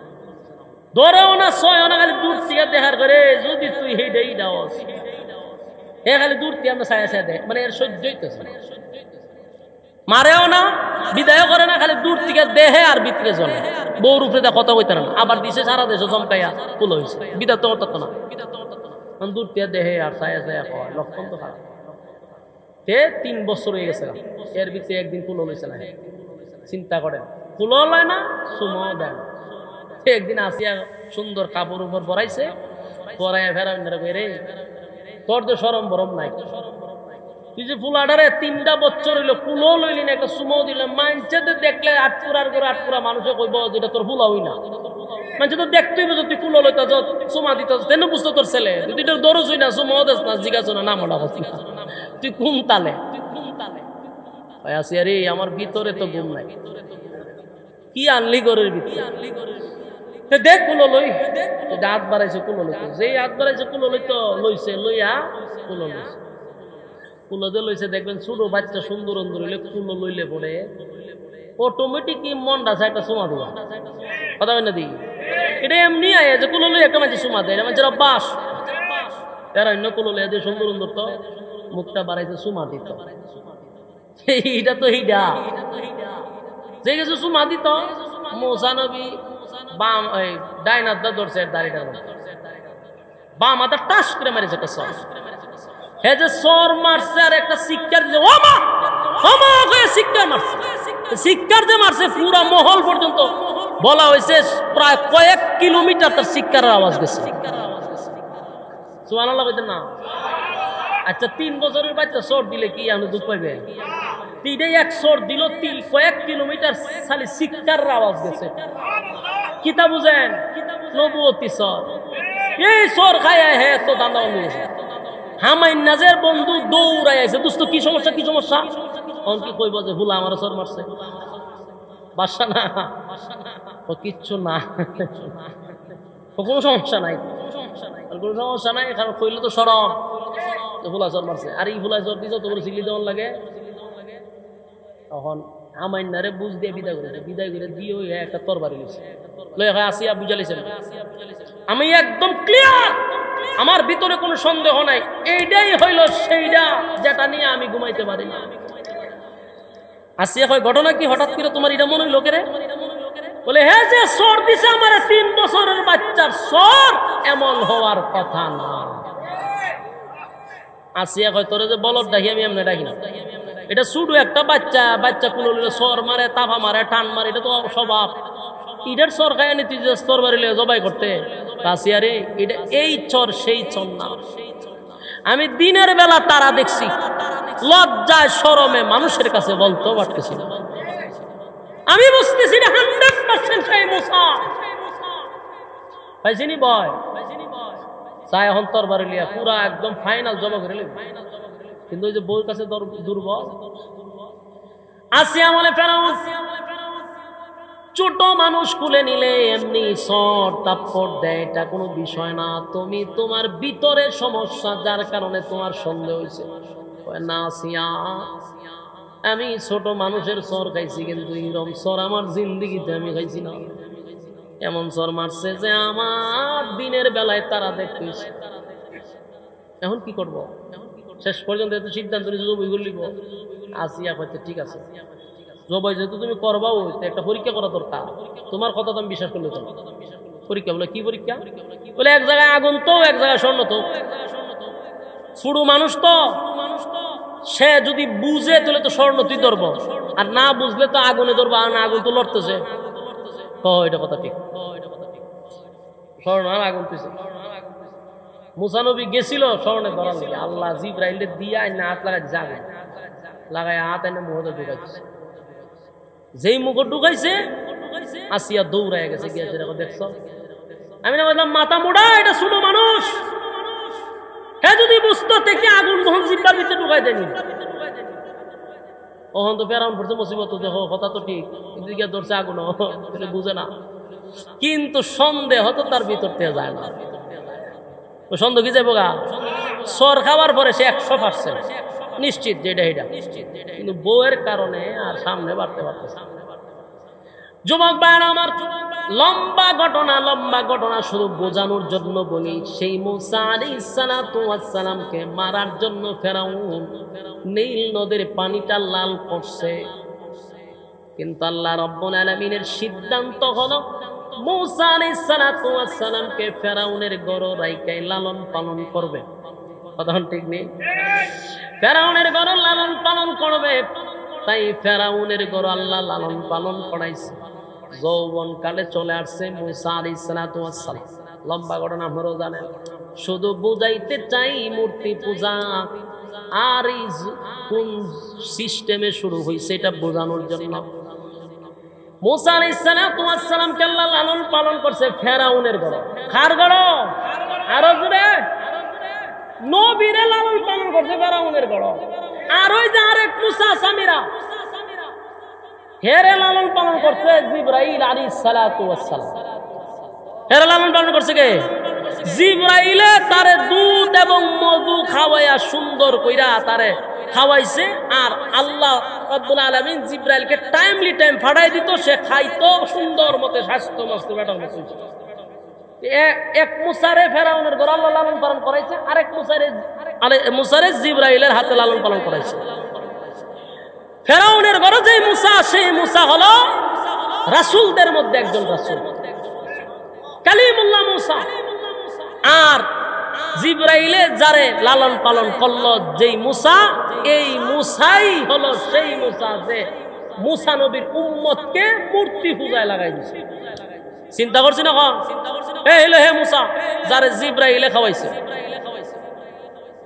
ধরেও না ছয় না খালি দূর থেকে দেখার করে যদি তুই হেডেই দাওস এ খালি দূর থেকে আমরা ছায়া ছায়া দেয় মানে এর সহ্য হইতেছে মারেও না বিদায় করে না খালি দূর থেকে দেহে আর ভিতরে জলে বউর উপরে কথা কইতে না আবার দিছে সারা দেশে চমকাইয়া ফুল হয়েছে বিদায় তো করতো না দূর থেকে দেহে আর ছায়া ছায়া কয় লক্ষণ তো খারাপ 3 বছর হয়ে গেছে এর ভিতরে একদিন ফুল হয়েছে না চিন্তা করেন ফুল লয় না সুমাও দেয় না একদিন আসিয়া সুন্দর কাপড় উপর পরাইছে পরাইয়া ফেরা রে তোর তো সরম বরম নাই তুই যে ফুলাডারে 3টা বছর হইলো ফুলও লইলি না একটা সুমাও দিল মানছে দেখলে আটপুরার করে আটপুরা মানুষে কইব যেটা তোর ফুলা হই না মানছে তো দেখতেই বুঝো তুই ফুল লইতা সুমা দিত তেন বুঝতো তোর ছেলে তুই তোর দরজ হই না সুমাও দেস না জিজ্ঞাসা না নামটা তুই কোন তালে আসিয়া রে আমার ভিতরে তো ঘুম নাই কি আনলি ঘরের ভিতরে দেখ কুলো লই হাত বাড়াইছে কুলো লইতে যে হাত বাড়াইছে কুলো লইতো লইছে লইয়া কুলো লইছে কুলো দিয়ে লইছে দেখবেন ছোট বাচ্চা সুন্দর সুন্দর হইলে কুলো লইলে পরে অটোমেটিক মনটা চাই একটা সুমা দেওয়া কথা হয় না দি এটা এমনি আয় যে কুলো লই একটা মাঝে সুমা দেয় মাঝে বাস এরা অন্য কুলো লইয়া দিয়ে সুন্দর সুন্দর তো মুখটা বাড়াইছে সুমা দিত এইটা তো এইটা যে কিছু সুমা দিত মোসানবী বাম ডাইন হাত ধরছে দাড়িটা বাম হাতে টাস করে মারিছে একটা সর হে যে সর মারছে আর একটা শিক্ষার দিছে ওমা ওমা কয়ে শিক্ষার মারছে শিক্ষার যে মারছে পুরা মহল পর্যন্ত বলা হয়েছে প্রায় কয়েক কিলোমিটার তার শিক্ষার আওয়াজ গেছে সুবহানাল্লাহ কইতেন না আচ্ছা 3 বছরের বাচ্চা সর দিলে কি আমি দুঃখ পাইবে তিনে এক সর দিল কয়েক কিলোমিটার খালি শিক্ষার আওয়াজ গেছে কিতা বুঝেন নবুয়তি সর এই সর খায় হে তো দান্দা বন্ধ গেছে হামাই নাজের বন্ধু দৌড়াই আছে দোস্ত কি সমস্যা কি সমস্যা অন কি কইব যে ভুলা আমার সর মারছে বাসা না ও কিচ্ছু না কোনো সমস্যা নাই কোনো সমস্যা নাই কারণ কইলে তো সরম ভুলা সর মারছে আর এই ভুলা সর দিছ তোর সিলি দেওয়ার লাগে তখন আমার নারে বুঝ দিয়ে বিদায় করে দিয়ে একটা তরবারি লিছে লয়ে আসিয়া বুঝালিছে আমি একদম ক্লিয়ার আমার ভিতরে কোনো সন্দেহ নাই এইটাই হইল সেইটা যেটা নিয়ে আমি ঘুমাইতে পারি না আসিয়া কয় ঘটনা কি হঠাৎ করে তোমার এটা মনে হইল কেরে বলে হ্যাঁ যে সর দিছে আমার 3 বছরের বাচ্চার সর এমন হওয়ার কথা না আসিয়া কয় তোরে যে বলদ ডাকি আমি এমনি ডাকি না এটা শুধু একটা বাচ্চা কুলো সর মারে তাফা মারে টান মারে এটা তো স্বভাব ইটার সর খায় নি তুই যে স্তর বাড়িলে জবাই করতে আসিয়ারে এটা এই চর সেই চর না আমি দিনের বেলা তারা দেখছি লজ্জায় শরমে মানুষের কাছে বলতে পারতেছি না আমি বুঝতেছি না 100% সেই মুসা পাইছিনি বয় চায় এখন তরবারি লিয়া পুরা একদম ফাইনাল জমা করে লিব, কিন্তু ওই যে বউর কাছে দুর্বল। আসিয়া বলে ফেরাউন ছোট মানুষ কুলে নিলে এমনি সর তাপ্পড় দেয়, এটা কোনো বিষয় না, তুমি তোমার ভিতরে সমস্যা যার কারণে তোমার সন্দেহ হয়েছে। না আসিয়া, আমি ছোট মানুষের সর খাইছি, কিন্তু এরকম সর আমার জিন্দিগিতে আমি খাইছি না। এমন সর মারছে যে আমার দিনের বেলায় তারা দেখতেছে। এখন কি করব? শেষ পর্যন্ত এত সিদ্ধান্ত নিয়ে জবাই করলিব। আসিয়া কইতে ঠিক আছে, জবাই যেহেতু তুমি করবাও, একটা পরীক্ষা করা দরকার, তোমার কথা তো আমি বিশ্বাস করলে তো। পরীক্ষা বলে কি পরীক্ষা? বলে এক জায়গায় আগুন তো এক জায়গায় স্বর্ণ তো। ছোট মানুষ তো, সে যদি বুঝে তাহলে তো স্বর্ণ তুই ধরবো, আর না বুঝলে তো আগুনে ধরবো, আর না আগুন তো লড়তেছে। এটা কথা ঠিক, স্বর্ণ আর আগুন তুইছে। মুসা নবী গেছিল স্বর্ণে ধরার লাগে, আল্লাহ জিবরাইলে দিয়া না হাত লাগাই যাবে, লাগাই হাত এনে মুখে ঢুকাইছে। যেই মুখে ঢুকাইছে আসিয়া দৌড়ায় গেছে, গিয়েছে দেখছো। আমি না বললাম মাথা মোড়া, এটা ছোট মানুষ, হ্যাঁ যদি বুঝতো থেকে আগুন মোহন জিব্বার ভিতরে ঢুকাই দেনি। ওহন তো ফেরাউন পড়ছে মুসিবত, দেখো কথা তো ঠিক, কিন্তু গিয়ে ধরছে আগুন, বুঝে না। কিন্তু সন্দেহ তো তার ভিতর থেকে যায় না। ও সন্দেহ কি যাবো গা, সর খাওয়ার পরে সে 100% নিশ্চিত যে এটা, কিন্তু বউয়ের কারণে আর সামনে বাড়তে পারতেছে। যুবক ভাইরা আমার, লম্বা ঘটনা শুধু বোঝানোর জন্য বলি। সেই মুসা আলাইহিস সালামকে মারার জন্য ফেরাউন নীল নদের পানিটা লাল করছে, কিন্তু আল্লাহ রাব্বুল আলামিনের সিদ্ধান্ত হলো মুসা আলাইহিস সালামকে ফেরাউনের ঘরে রাইখা লালন পালন করবে। কথা ঠিক নেই? ফেরাউনের ঘরে লালন পালন করবে, তাই ফেরাউনের ঘরে আল্লাহ লালন পালন করাইছে। যৌবন কালে চলে আসছে মুসা আলাইহিস সালাম। লম্বা ঘটনা আপনারাও জানেন, শুধু বুঝাইতে চাই মূর্তি পূজা আর কোন সিস্টেমে শুরু হয়েছে এটা বোঝানোর জন্য। মুসা আলাইহিস সালামকে আল্লাহ লালন পালন করছে ফেরাউনের ঘরে। কার ঘরে? আরো জোরে, নবীরে লালন পালন করছে ফেরাউনের ঘরে। আর ওই যে আরেক মুসা সামিরা, হেরে লালন পালন করছে জিবরাইল আলাইহিস সালাতু ওয়াস সালাম। হেরে লালন পালন করছে কে? জিবরাইলে তারে দুধ এবং মধু খাওয়াইয়া সুন্দর কইরা তারে খাওয়াইছে, আর আল্লাহ রাব্বুল আলামিন জিবরাইলকে টাইমলি টাইম ফাড়াই দিত, সে খাইতো সুন্দর মতে, স্বাস্থ্য মস্ত বেটার মতো। এক মুসারে ফেরাউনের ঘরে আল্লাহ লালন পালন করাইছে, আরেক মুসারে জিবরাইলের হাতে লালন পালন করাইছে। ফেরাউনের ঘরে যে মুসা, সেই মুসা হলো রাসূলদের মধ্যে একজন রাসূল, কালিমুল্লাহ মুসা। আর জিবরাইলে যারে লালন পালন করলো যেই মুসা, এই মুসাই হলো সেই মুসা যে মুসা নবীর উম্মতকে মূর্তি পূজায় লাগাই দিছে। চিন্তা করছি না? এই হলো হে মুসা যারে জিবরাইলে খাওয়াইছে।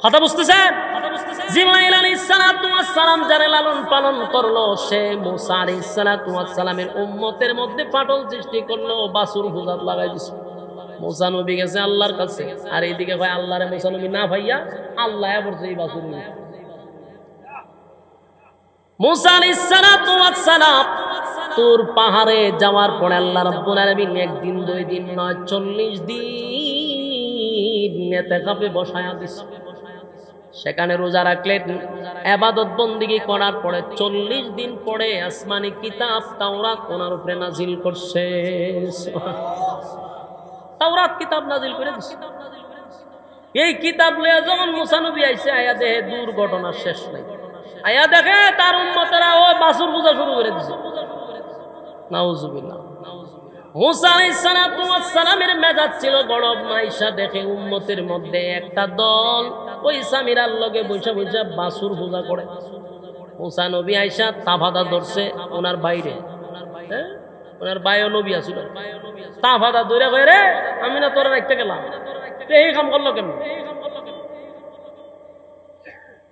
কথা বুঝতেছেন? জিবরাইল আলাইহিস সালাম যারে লালন পালন করলো, সে মুসা আলাইহিস সালামের উম্মতের মধ্যে ফাটল সৃষ্টি করলো, বাসুর পূজা লাগাই দিছে। মুসা নবী গেছে আল্লাহর কাছে, আর এইদিকে ভাই আল্লাহরে মুসা নবী না ভাইয়া আল্লাহ বলছে এই বাসুর। মুসা আলাইহিস সালাম তোর পাহাড়ে যাওয়ার পরে আল্লাহ রাব্বুল আলামিন একদিন 2 দিন নয় 40 দিন ইতিকাফে বসায়া দিছে। সেখানে রোজা রাখলেন, ইবাদত বন্দেগী করার পরে 40 দিন পরে আসমানি কিতাব তাওরাত ওনার উপরে নাজিল করছে। তাওরাত কিতাব নাজিল করে দিছে। এই কিতাব লইয়া যখন মুসা নবী আইছে, আয়া দেখে দুর্ঘটনা শেষ নাই। আয়া দেখে তার উম্মতেরা ওই বাসুর পূজা শুরু করে দিছে। নাউজুবিল্লাহ। মুসা আলাইহিস সালামের মেজাজ ছিল গরম। আয়েশা দেখে উম্মতের মধ্যে একটা দল ওই সামিরার লগে বৈশা বৈশা বাসুর পূজা করে। মুসা নবী আয়েশা তাফাদা ধরছে ওনার বাইরে, ওনার বায়ো নবী আছিল, তাফাদা ধরে কয় রে আমি না তোরা রাখতে গেলাম, এই কাম করলো কেমন?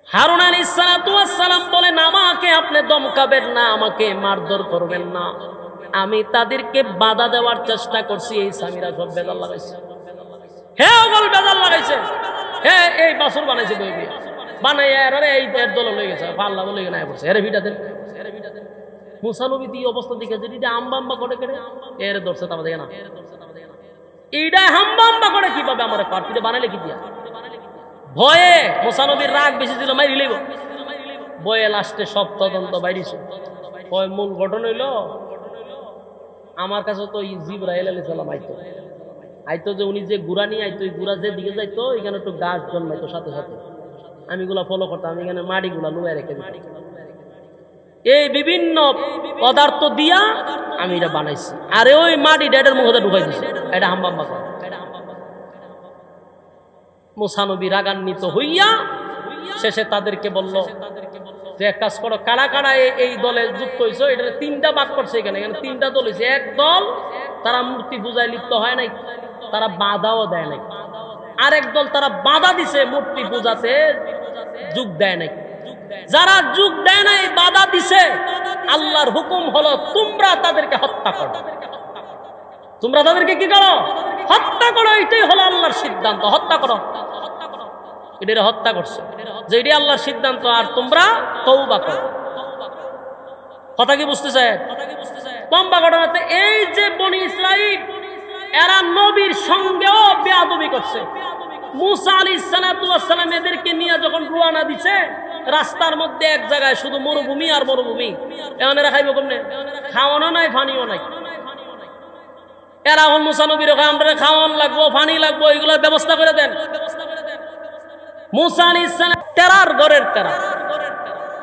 হারুন আলাইহিস সালাম বলেন আমাকে আপনি দমকাবেন না, আমাকে মারধর করবেন না, আমি তাদেরকে বাধা দেওয়ার চেষ্টা করছি, এই সামিরা সব বেজাল লাগাইছে। হ্যাঁ ওগল বেজাল লাগাইছে, হ্যাঁ এই বাছুর বানাইছে বই বানাই এই দল লয়ে গেছে পাল্লা বলে নাই পড়ছে এর ভিটা দেন। মুসা নবী দিয়ে অবস্থা দেখে যে আম্বা করে কেড়ে এর ধরছে তারা দেখে না এইটা হাম্বা করে কিভাবে আমার পার্টিতে বানাইলে কি দিয়া ভয়ে মুসা নবীর রাগ বেশি ছিল মাইরি লইব বয়ে লাস্টে সব তদন্ত বাইরেছে। মূল ঘটনা হইল আমার কাছে তো জিবরাইল আলাইহিস সালাম আইতো যে উনি যে গুড়া নিয়ে আইতো ওই গুড়া যে দিকে যাইতো এখানে একটু গাছ জন্মাইতো সাথে সাথে আমি গুলা ফলো করতাম, আমি এখানে মাটি গুলা লুয়ে রেখে দিতাম। এই বিভিন্ন পদার্থ দিয়া আমি এটা বানাইছি আর ওই মাটি ডেডের মুখে ঢুকাই দিছি এটা হাম্বা করে। মুসা নবী রাগান্বিত হইয়া শেষে তাদেরকে বলল যে এক কাজ করো, কারা কারা এই দলে যুক্ত হয়েছে এটা তিনটা ভাগ করছে, এখানে এখানে তিনটা দল হয়েছে। এক দল তারা মূর্তি পূজায় লিপ্ত হয় নাই, তারা বাধাও দেয় নাই। আরেক দল তারা বাধা দিছে মূর্তি পূজাতে যোগ দেয় নাই। যারা যোগ দেয় নাই বাধা দিছে আল্লাহর হুকুম হলো তোমরা তাদেরকে হত্যা করো, তোমরা তাদেরকে কি করো হত্যা করো, এটাই হলো আল্লাহর সিদ্ধান্ত, হত্যা করো। এটা হত্যা করছে যে এটি আল্লাহর সিদ্ধান্ত আর তোমরা তওবা করো। কথা কি বুঝতেছে? লম্বা ঘটনাতে এই যে বনি ইসরাইল এরা নবীর সঙ্গেও বেয়াদবি করছে। মুসা আলাইহিস সালাতু ওয়াস সালাম এদেরকে নিয়ে যখন রওনা দিছে রাস্তার মধ্যে এক জায়গায় শুধু মরুভূমি আর মরুভূমি, এখন এরা খাইব কেমনে? খাওয়ানো নাই পানিও নাই। এরা এখন মুসা নবীর আমরা খাওয়ান লাগবো পানি লাগবো এগুলোর ব্যবস্থা করে দেন। মুসা আলাইহিস সালাম তেরার ঘরের তেরা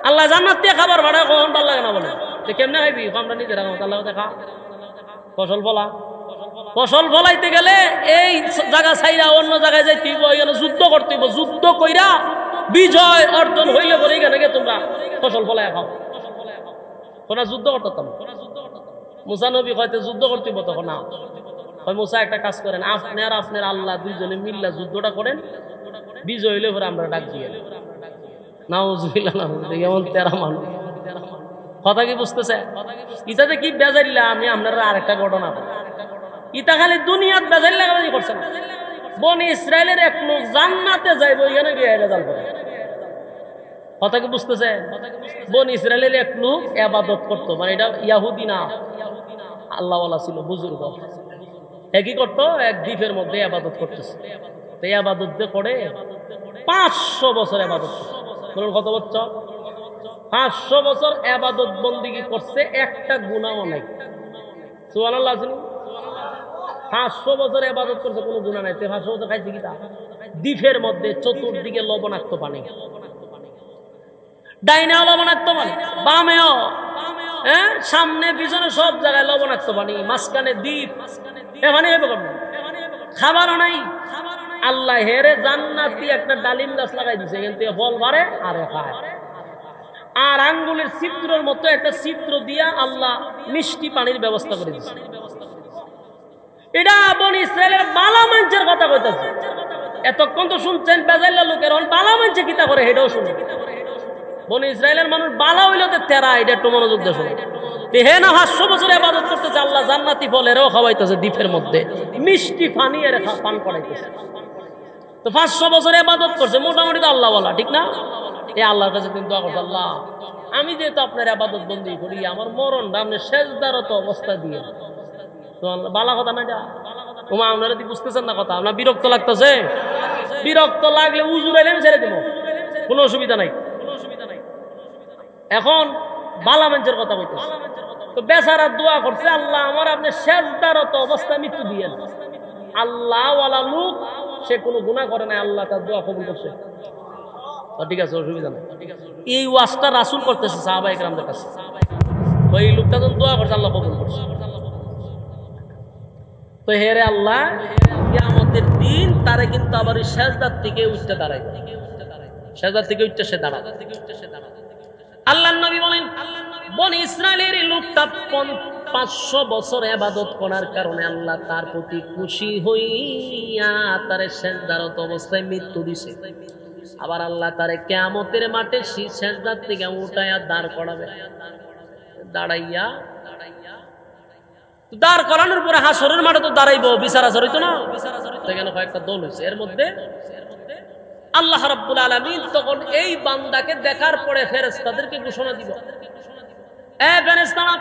আল্লাহ জান্নাত থেকে খাবার ভাড়া কখন ভাল লাগে না বলে কেমনে খাইবি? আমরা নিজেরা আল্লাহ দেখা ফসল ফলাইতে গেলে এই জায়গা ছাইরা অন্য জায়গায় যাইতে হইব, এখানে যুদ্ধ করতে হইব, যুদ্ধ কইরা বিজয় অর্জন হইলে পরে এখানে তোমরা ফসল ফলাই খাও। তোমরা যুদ্ধ করতাম মুসা নবী হয়তো যুদ্ধ করতে হইব তখন না হয় মুসা একটা কাজ করেন, আপনার আল্লাহ দুইজনে মিল্লা যুদ্ধটা করেন, বিজয় হইলে পরে আমরা ডাক দিয়ে নাউজুবিল্লাহ এমন তেরা মানুষ। কথা কি বুঝতেছে? ইটাতে কি বেজারিলা আমি আপনারা আরেকটা ঘটনা ইটা খালি দুনিয়াত বেজারি লাগাবাজি করছে না। বনি ইসরায়েলের এক লোক জান্নাতে যাইব এখানে গিয়ে রেজাল্ট করে। কথা কি বুঝতেছে? বনি ইসরায়েলের এক লোক ইবাদত করতো, মানে এটা ইয়াহুদি না আল্লাহওয়ালা ছিল বুজুর্গ। কি করতো? এক দ্বীপের মধ্যে ইবাদত করতেছে। তো ইবাদত যে করে 500 বছর ইবাদত করছে। কত বছর? 500 বছর ইবাদত বন্দেগী করছে, একটা গুনাহও নাই। সুবহানাল্লাহ। 500 বছর ইবাদত করছে, কোনো গুনাহ নাই। 500 বছর খাইছে কি? তা দ্বীপের মধ্যে চতুর্দিকে লবণাক্ত পানি, ডাইনেও লবণাক্ত পানি, বামেও, হ্যাঁ সামনে পিছনে সব জায়গায় লবণাক্ত পানি, মাঝখানে দ্বীপ। এখানে খাবারও নাই। আল্লাহ হেরে জান্নাতি একটা ডালিম গাছ লাগাই দিছে, এখান থেকে ফল বাড়ে আর খায়। আর আঙ্গুলের ছিদ্রের মতো একটা ছিদ্র দিয়া আল্লাহ মিষ্টি পানির ব্যবস্থা করে দিচ্ছে। এটা বনি ইসরায়েলের বালা মানুষের কথা কইতেছে। এতক্ষণ তো শুনছেন বেজাইলা লোকের, বালা মানুষে কিতা করে সেটাও শুনে। বনি ইসরায়েলের মানুষ বালা হইল তেরা, এটা একটু মনোযোগ দিয়ে শুনে। হে না 500 বছর ইবাদত করতেছে, আল্লাহ জান্নাতি ফল এরাও খাওয়াইতেছে, দ্বীপের মধ্যে মিষ্টি পানি এর পান করাইতেছে। তো 500 বছর ইবাদত করছে, মোটামুটি তো আল্লাহ বলা, ঠিক না? এই আল্লাহর কাছে কিন্তু দোয়া করছে, আল্লাহ আমি যেহেতু আপনার ইবাদত বন্দী করি, আমার মরণটা আপনি সেজদারত অবস্থা দিয়ে। তো বালা কথা না যা তোমার আপনারা কি বুঝতেছেন না কথা? আপনার বিরক্ত লাগতেছে? বিরক্ত লাগলে উজুর এলে আমি ছেড়ে দেবো, কোনো অসুবিধা নাই। এখন বালা মানুষের কথা বলতেছে। তো বেচারা দোয়া করছে, আল্লাহ আমার আপনি সেজদারত অবস্থা মৃত্যু দিয়েন। আল্লাহ ওয়ালা লোক, সে কোনো গুনাহ করে নাই, আল্লাহ তার দোয়া কবুল করছে। ঠিক আছে, অসুবিধা নাই। এই ওয়াজটা রাসূল করতেছে সাহাবায়ে কেরামদের কাছে। ওই লোকটা যখন দোয়া করছে আল্লাহ কবুল করছে। তো হেরে আল্লাহ কিয়ামতের দিন তারে কিন্তু আবার ওই সেজদার থেকে উঠতে দাঁড়াইবে, সেজদার থেকে উঠতে সে দাঁড়াবে। আল্লাহর নবী বলেন বনি ইসরাইলের লোকটা 500 বছর ইবাদত করার কারণে আল্লাহ তার প্রতি খুশি হইয়া তারে সেজদারত অবস্থায় মৃত্যু দিছে। আবার আল্লাহ তারে কিয়ামতের মাঠে সেজদার থেকে উঠায়া দাঁড় করাবে। দাঁড় করানোর পরে হাসরের মাঠে তো দাঁড়াইবো, বিচার আচার হইতো না? এখানে কয়েকটা দল হয়েছে। এর মধ্যে আল্লাহ রাব্বুল আলামিন তখন এই বান্দাকে দেখার পরে ফেরেশতাদেরকে ঘোষণা দিল, এ ফেরেশতারা,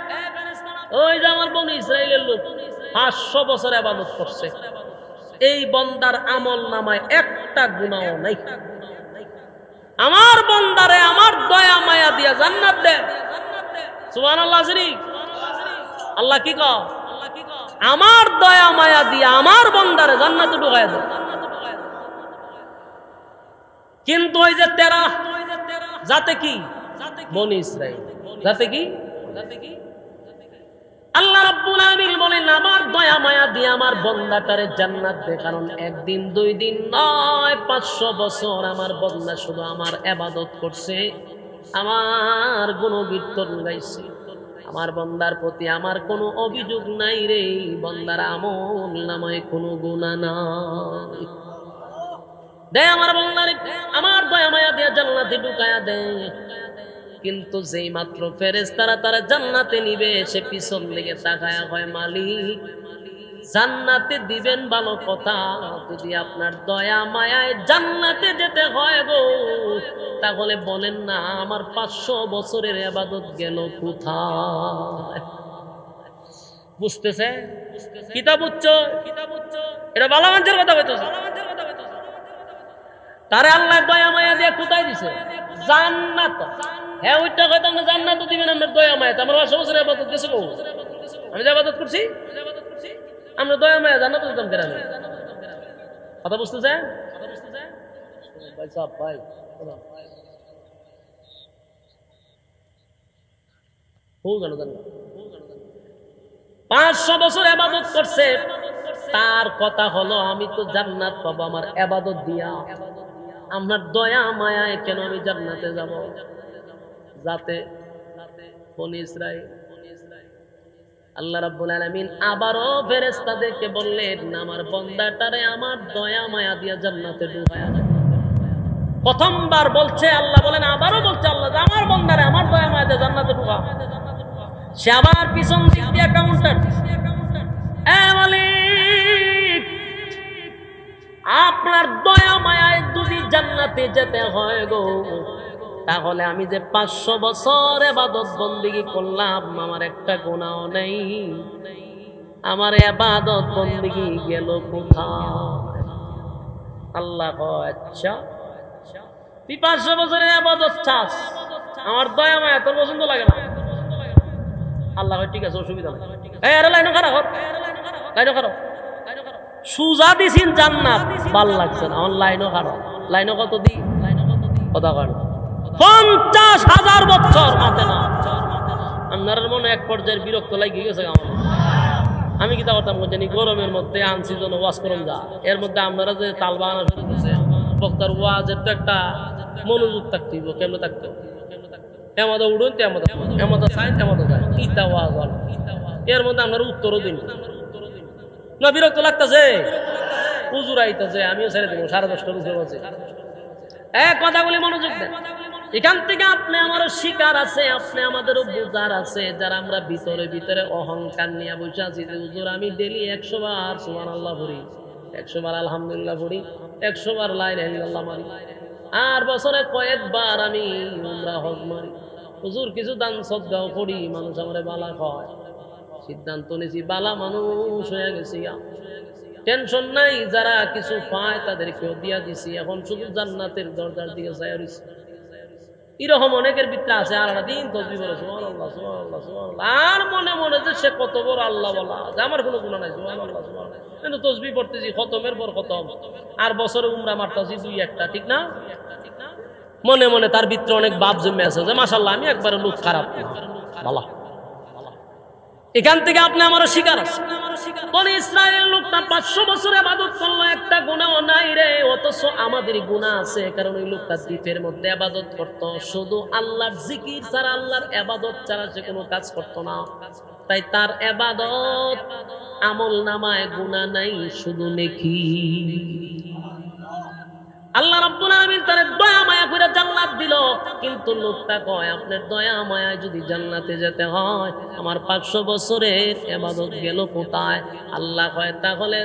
ওই যে আমার বনি ইসরাইলের লোক 500 বছর ইবাদত করছে, এই বান্দার আমল নামায় একটা গুনাহও নাই, আমার বান্দারে আমার দয়া মায়া দিয়া জান্নাত দে। সুবহানাল্লাহ। আল্লাহ কি কয়? আমার দয়া মায়া দিয়া আমার বান্দারে জান্নাতে ঢুকায় দে। কিন্তু ওই যে তেরা যাতে কি বনি ইসরাইল, যাতে কি আল্লাহ রাব্বুল আলামিন বলেন আমার দয়া মায়া দিয়ে আমার বান্দাটারে জান্নাত দে। কারণ একদিন 2 দিন নয়, 500 বছর আমার বান্দা শুধু আমার ইবাদত করছে, আমার গুণকীর্তন গাইছে, আমার বান্দার প্রতি আমার কোনো অভিযোগ নাই রে, বান্দার আমল নামায় কোনো গুনাহ নাই। দে আমার বান্দারে আমার দয়া মায়া দিয়ে জান্নাতে ঢুকায়া দে। কিন্তু যেই মাত্র ফেরেশতারা তারা জান্নাতে নিবে, সে পিছন দিকে তাকায়া কয়, মালিক জান্নাতে দিবেন ভালো কথা, যদি আপনার দয়া মায়ায় জান্নাতে যেতে হয় গো, তাহলে বলেন না আমার 500 বছরের ইবাদত গেল কোথায়? বুঝতেছে? কিতাব উচ্চ এটা ভালো মানুষের কথা কইতেছে। তারে আল্লাহ দয়া মায়া দিয়ে কোথায় দিছে? জান্নাত। হ্যাঁ ওইটা কথা না, জান্নাত দিবেন আপনার দয়া মায়া। আমার 500 বছরের ইবাদত গেছে গো, আমি যে ইবাদত করছি আমরা দয়া মায়া জান্নাত দিতাম কেন? কথা বুঝতেছে ভাই সাহেব? ভাই 500 বছর ইবাদত করছে, তার কথা হলো আমি তো জান্নাত পাবো আমার ইবাদত দিয়া, আমার দয়া মায়ায় কেন আমি জান্নাতে যাব? যাতে বনি ইসরাইল আল্লাহ রাব্বুল আলামিন আবারও ফেরেশতাদেরকে বললেন আমার বান্দাটারে আমার দয়া মায়া দিয়া জান্নাতে ঢুকায়া দাও। প্রথমবার বলছে আল্লাহ, বলেন আবারও বলছে আল্লাহ আমার বান্দারে আমার দয়া মায়া দিয়া জান্নাতে ঢুকাও। সে আবার পিছন দিক দিয়ে কাউন্টার, এ মালিক আপনার দয়া মায়ায় যদি জান্নাতে যেতে হয় গো, তাহলে আমি যে 500 বছর ইবাদত বন্দেগী করলাম আমার একটা গুনাহও নেই, আমার ইবাদত বন্দেগী গেল কোথায়? আল্লাহ কয় আচ্ছা তুই 500 বছরের ইবাদত চাস, আমার দয়া মায়া তোর পছন্দ লাগে না। আল্লাহ কয় ঠিক আছে, অসুবিধা নেই, এই আরে লাইন খারাপ সুজা দিছিন জান্নাত, ভাল লাগছে না, আমার লাইনও খারাপ। লাইনও কত দি কথা কয় 50,000 বছর মাতে না। আপনার মনে এক পর্যায়ের বিরক্ত লাগিয়ে গেছে আমার। আমি কি তা করতাম জানি, গরমের মধ্যে আনছি যেন ওয়াজ করুন যা, এর মধ্যে আপনারা যে তাল বানানো শুরু করছে, বক্তার ওয়াজের তো একটা মনোযোগ থাকতে হইব, কেমনে থাকতে এমদা উড়ুন এমদা চাই এমদা যায় ইতা ওয়াজ হল, এর মধ্যে আপনার উত্তরও দিন না, বিরক্ত লাগতেছে, উজুর আইতেছে, আমিও ছেড়ে দেবো 10:30 উজুর আছে। কথাগুলি মনোযোগ দেন। এখান থেকে আপনি আমারও শিকার আছে, আপনি আমাদেরও বোঝার আছে, যারা আমরা ভিতরে ভিতরে অহংকার নিয়ে বসে আছি যে হুজুর আমি ডেলি 100 বার সুবহানাল্লাহ পড়ি, 100 বার আলহামদুলিল্লাহ পড়ি, 100 বার লা ইলাহা ইল্লাল্লাহ মারি, আর বছরে কয়েকবার আমি উমরা হজ মারি, হুজুর কিছু দান সদকাও করি, মানুষ আমারে বালা কয়। সিদ্ধান্ত নিয়েছি বালা মানুষ হয়ে গেছি, টেনশন নাই, যারা কিছু পায় তাদেরকেও দিয়া দিছি, এখন শুধু জান্নাতের দরজার দিকে চাই রইছি। এরকম অনেকের ভিতরে আছে আর দিন তসবিহ বলে সুবহানাল্লাহ সুবহানাল্লাহ সুবহানাল্লাহ, আর মনে মনে যে সে কত বড় আল্লাহ বলা, যে আমার কোনো গুনাহ নাই সুবহানাল্লাহ সুবহানাল্লাহ, কিন্তু তসবিহ পড়তেছি খতমের পর খতম, আর বছরে উমরা মারতাছি 2-1টা, ঠিক না? মনে মনে তার ভিতরে অনেক ভাব জমে আছে যে মাশাআল্লাহ আমি একবারে লোক খারাপ ভালো। এখান থেকে আপনি আমারও শিকার আছে। বনি ইসরায়েল লোকটা 500 বছর ইবাদত করলো, একটা গুনাহ নাই রে, অথচ আমাদের গুনাহ আছে, কারণ ওই লোকটা দ্বীপের মধ্যে ইবাদত করত, শুধু আল্লাহর জিকির ছাড়া, আল্লাহর ইবাদত ছাড়া সে কোনো কাজ করত না, তাই তার ইবাদত আমল নামায় গুনাহ নাই, শুধু নেকি। আল্লাহ রাব্বুল আলামিন তার দয়া মায়া করে জান্নাত দিল, কিন্তু লোকটা কয় আপনার দয়া মায়ায় যদি জান্নাতে যেতে হয় আমার 500 বছরের ইবাদত গেল কোথায়? আল্লাহ কয় তাহলে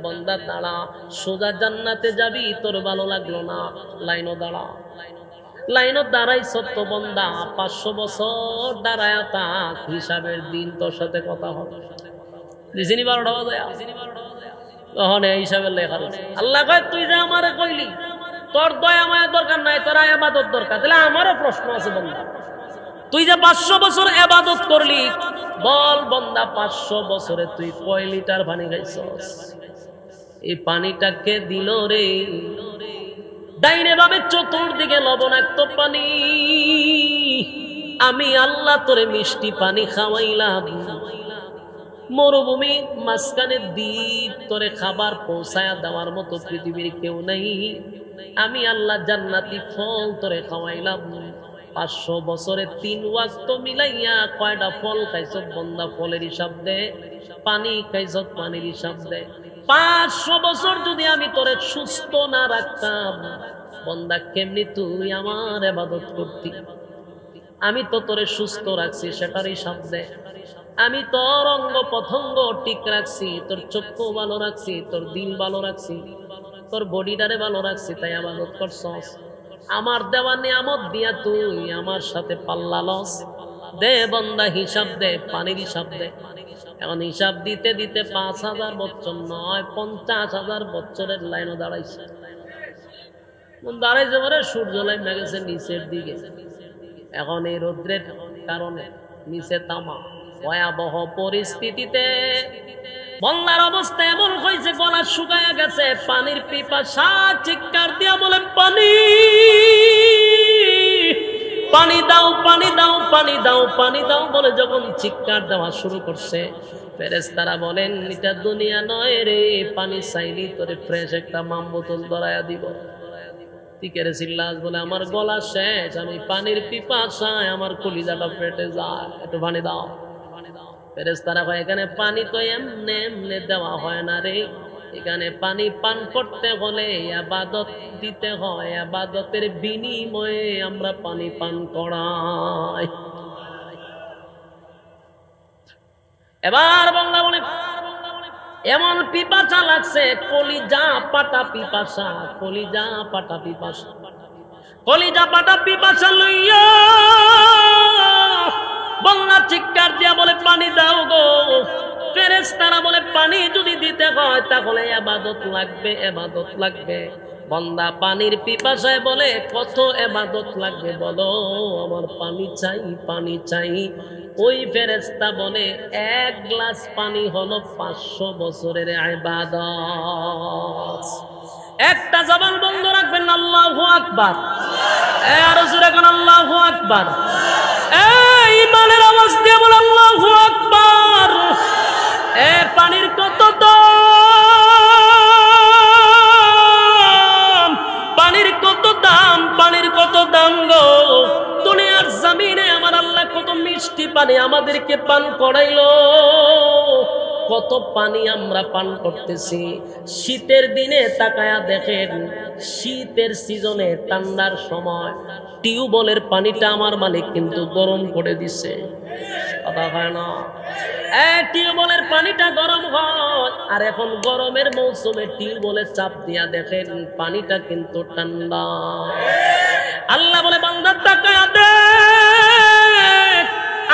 বান্দা দাঁড়া, সোজা জান্নাতে যাবি, তোর ভালো লাগলো না লাইনও দাঁড়া। লাইনও দাঁড়াই সত্য বান্দা 500 বছর দাঁড়ায় থাক, হিসাবের দিন তোর সাথে কথা হবে। দিছিনি 12টা বাজে ওখানে হিসাবের লেখা রয়েছে। আল্লাহ কয় তুই যে আমারে কইলি তোর দয়া মায়া দরকার নাই, তোর ইবাদত দরকার, তাহলে আমারও প্রশ্ন আছে বান্দা, তুই যে 500 বছর ইবাদত করলি, বল বান্দা 500 বছরে তুই কয় লিটার পানি খাইছস? এই পানিটা কে দিল রে? ডাইনে ভাবে চতুর্দিকে লবণাক্ত পানি, আমি আল্লাহ তোরে মিষ্টি পানি খাওয়াইলাম, মরুভূমি মাঝখানে দ্বীপ, তোরে খাবার পৌঁছায়া দেওয়ার মতো পৃথিবীর কেউ নাই, আমি আল্লাহ জান্নাতি ফল তোরে খাওয়াইলাম। 500 বছরে 3 ওয়াক্ত মিলাইয়া কয়টা ফল খাইছ বন্দা? ফলের হিসাব দে। পানি খাইছ? পানির হিসাব দে। 500 বছর যদি আমি তোরে সুস্থ না রাখতাম বন্দা, কেমনি তুই আমার ইবাদত করতি? আমি তো তোরে সুস্থ রাখছি, সেটার হিসাব দে। আমি তোর অঙ্গ প্রত্যঙ্গ ঠিক রাখছি, তোর চক্ষু ভালো রাখছি, তোর দিল ভালো রাখছি, তোর বডিটারে ভালো রাখছি, তাই ইবাদত করছস। আমার দেওয়া নিয়ামত দিয়া তুই আমার সাথে পাল্লা লস? দে বান্দা হিসাব দে, পানির হিসাব দে। এখন হিসাব দিতে দিতে 5000 বছর নয় 50,000 বছরের লাইনও দাঁড়াইছে। দাঁড়াইছে পরে সূর্য লাইন গেছে নিচের দিকে, এখন এই রৌদ্রের কারণে নিচে তামা, ভয়াবহ পরিস্থিতিতে বন্যার অবস্থা এমন হয়েছে, গলা শুকায়া গেছে, পানির পিপাসা, চিৎকার দিয়া বলে পানি, পানি দাও, পানি দাও, পানি দাও, পানি দাও বলে যখন চিৎকার দেওয়া শুরু করছে, ফেরেশতারা বলেন এটা দুনিয়া নয় রে, পানি চাইলি তোরে ফ্রেশ একটা মাম বোতল ধরাইয়া দিব। টিকেরে চিল্লাস বলে আমার গলা শেষ, আমি পানির পিপাসায় আমার কলিজাটা ফেটে যায়, একটু পানি দাও। ফেরেশতারা কয় এখানে পানি তো এমনে এমনে দেওয়া হয় না রে, এখানে পানি পান করতে হলে ইবাদত দিতে হয়, ইবাদতের বিনিময়ে আমরা পানি পান করাই। এবার বাংলা বলে এমন পিপাসা লাগছে, কলিজা পাটা পিপাসা, কলিজা পাটা পিপাসা, কলিজা পাটা পিপাসা লইয়া বন্যা চিৎকার দিয়া বলে পানি দাও গো। ফেরেশতারা বলে পানি যদি দিতে হয় তাহলে ইবাদত লাগবে, ইবাদত লাগবে। বন্দা পানির পিপাসায় বলে কত ইবাদত লাগবে বলো, আমার পানি চাই, পানি চাই। ওই ফেরেশতা বলে 1 গ্লাস পানি হলো 500 বছরের ইবাদত। একটা জবান বন্ধ রাখবেন, আল্লাহু আকবার। আর জোরে কোন আল্লাহু আকবার। এই ইমানের আওয়াজ দিয়ে বল আল্লাহু আকবার। পানির কত দাম, পানির কত দাম, পানির কত দাম গো। দুনিয়ার জমিনে আমার আল্লাহ কত মিষ্টি পানি আমাদেরকে পান করাইলো, কত পানি আমরা পান করতেছি। শীতের দিনে তাকায়া দেখেন, শীতের সিজনে ঠান্ডার সময় টিউবওয়েলের পানিটা আমার মালিক কিন্তু গরম করে দিছে, কথা হয় না? টিউবওয়েলের পানিটা গরম হয়, আর এখন গরমের মৌসুমে টিউবওয়েলের চাপ দিয়া দেখেন পানিটা কিন্তু ঠান্ডা। আল্লাহ বলে বান্দা তাকায়া দেখ,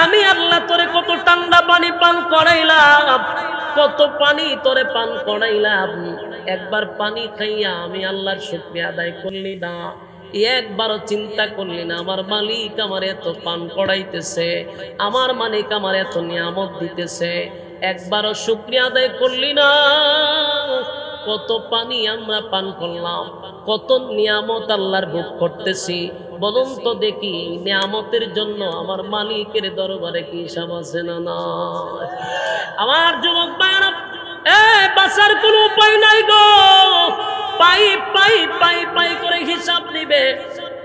আমি আল্লাহ তোরে কত ঠান্ডা পানি পান করাইলাম, কত পানি তোরে পান করাইলাম। একবার পানি খাইয়া আমি আল্লাহর শুকরিয়া আদায় করলি না, একবারও চিন্তা করলি না আমার মালিক আমার এত পান করাইতেছে, আমার মালিক আমার এত নিয়ামত দিতেছে, একবারও শুকরিয়া আদায় করলি না। কত পানি আমরা পান করলাম, কত নিয়ামত আল্লাহর ভোগ করতেছি, বলুন তো দেখি নিয়ামতের জন্য আমার মালিকের দরবারে কি হিসাব আছে না না? আমার যুবক ভাইরা, বাঁচার কোনো উপায় নাই গো, পাই পাই পাই পাই করে হিসাব নিবে।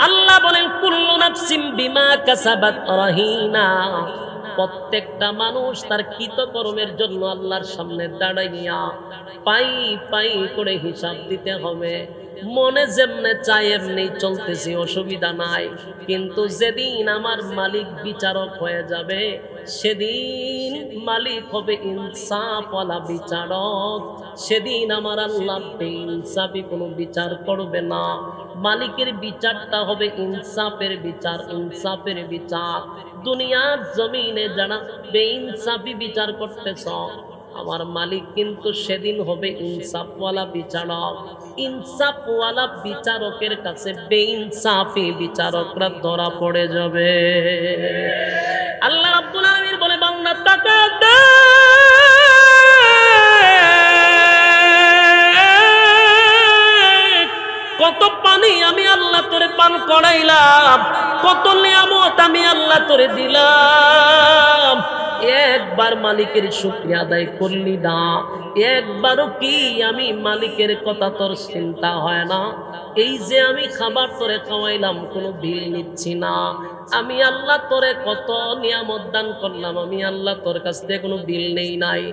আল্লাহ বলেন কুল্লু নাফসিম বিমা কাসাবাত রাহিনা, প্রত্যেকটা মানুষ তার কৃতকর্মের জন্য আল্লাহর সামনে দাঁড়াইয়া পাই পাই করে হিসাব দিতে হবে। মনে যেমনে চাই এমনি চলতেছি, অসুবিধা নাই। কিন্তু যেদিন আমার মালিক বিচারক হয়ে যাবে, সেদিন মালিক হবে ইনসাফওয়ালা বিচারক। সেদিন আমার আল্লাহ বেইনসাফি কোনো বিচার করবে না। মালিকের বিচারটা হবে ইনসাফের বিচার, ইনসাফের বিচার। দুনিয়ার জমিনে যারা বেইনসাফি বিচার করতেছ, আমার মালিক কিন্তু সেদিন হবে ইনসাফওয়ালা বিচারক। ইনসাফওয়ালা বিচারকের কাছে বেইনসাফি বিচারকরা ধরা পড়ে যাবে। আল্লাহ রাব্বুল আলামিন বলে, বান্দা তাকা দে, কত পানি আমি আল্লাহ তোরে পান করাইলাম, কত নিয়ামত আমি আল্লাহ তোরে দিলাম। একবার মালিকের শুকরিয়া আদায় করলি না, একবারও কি আমি মালিকের কথা তোর চিন্তা হয় না? এই যে আমি খাবার তোরে খাওয়াইলাম, কোনো বিল নিচ্ছি না, আমি আল্লাহ তোরে কত নিয়ামত দান করলাম, আমি আল্লাহ তোর কাছ থেকে কোনো বিল নেই নাই।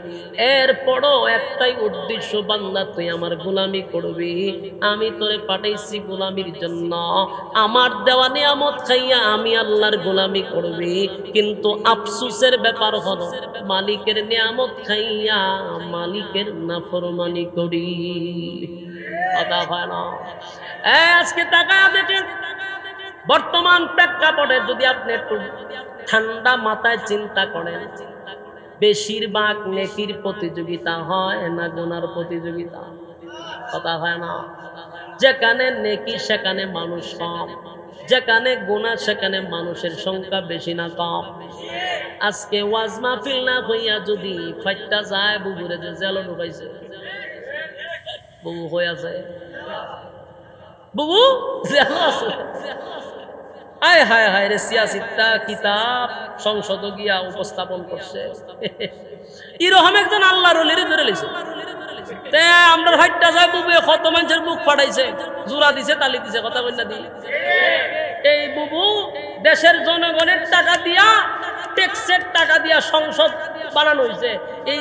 এরপরও একটাই উদ্দেশ্য, বান্দা তুই আমার গোলামি করবি। আমি তোরে পাঠাইছি গোলামির জন্য, আমার দেওয়া নিয়ামত খাইয়া আমি আল্লাহর গোলামি করবি। কিন্তু আফসোসের ব্যাপার হলো, মালিকের নিয়ামত খাইয়া মালিকের নাফরমানি করি। কথা হয় না? আজকে তাকায়া দেখেন, বর্তমান প্রেক্ষাপটে যদি আপনি একটু ঠান্ডা মাথায় চিন্তা করেন, বেশিরভাগ নেকির প্রতিযোগিতা হয় না গুনার প্রতিযোগিতা? কথা হয় না? যেখানে নেকি সেখানে মানুষ কম, যেখানে গুনাহ সেখানে মানুষের সংখ্যা বেশি না কম? আজকে ওয়াজ মাহফিল না হইয়া যদি ফাইটটা যায়, বুবুরে যে জেল ঢুকাইছে, বুবু হয়ে আছে, বুবু জেল আছে। আয় হায় হায় রে, সিয়াসিটা কিতাব সংসদ গিয়া উপস্থাপন করছে, এরকম একজন আল্লাহর ওলিরে ধরে লইছে। আমরা ফাইটটা যায়, বুবু কত মানুষের বুক ফাটাইছে, জোড়া দিছে, তালি দিছে, কথা বলনা দি। এই বুবু দেশের জনগণের টাকা দিয়া, ট্যাক্সের টাকা দিয়া সংসদ বানানো হয়েছে। এই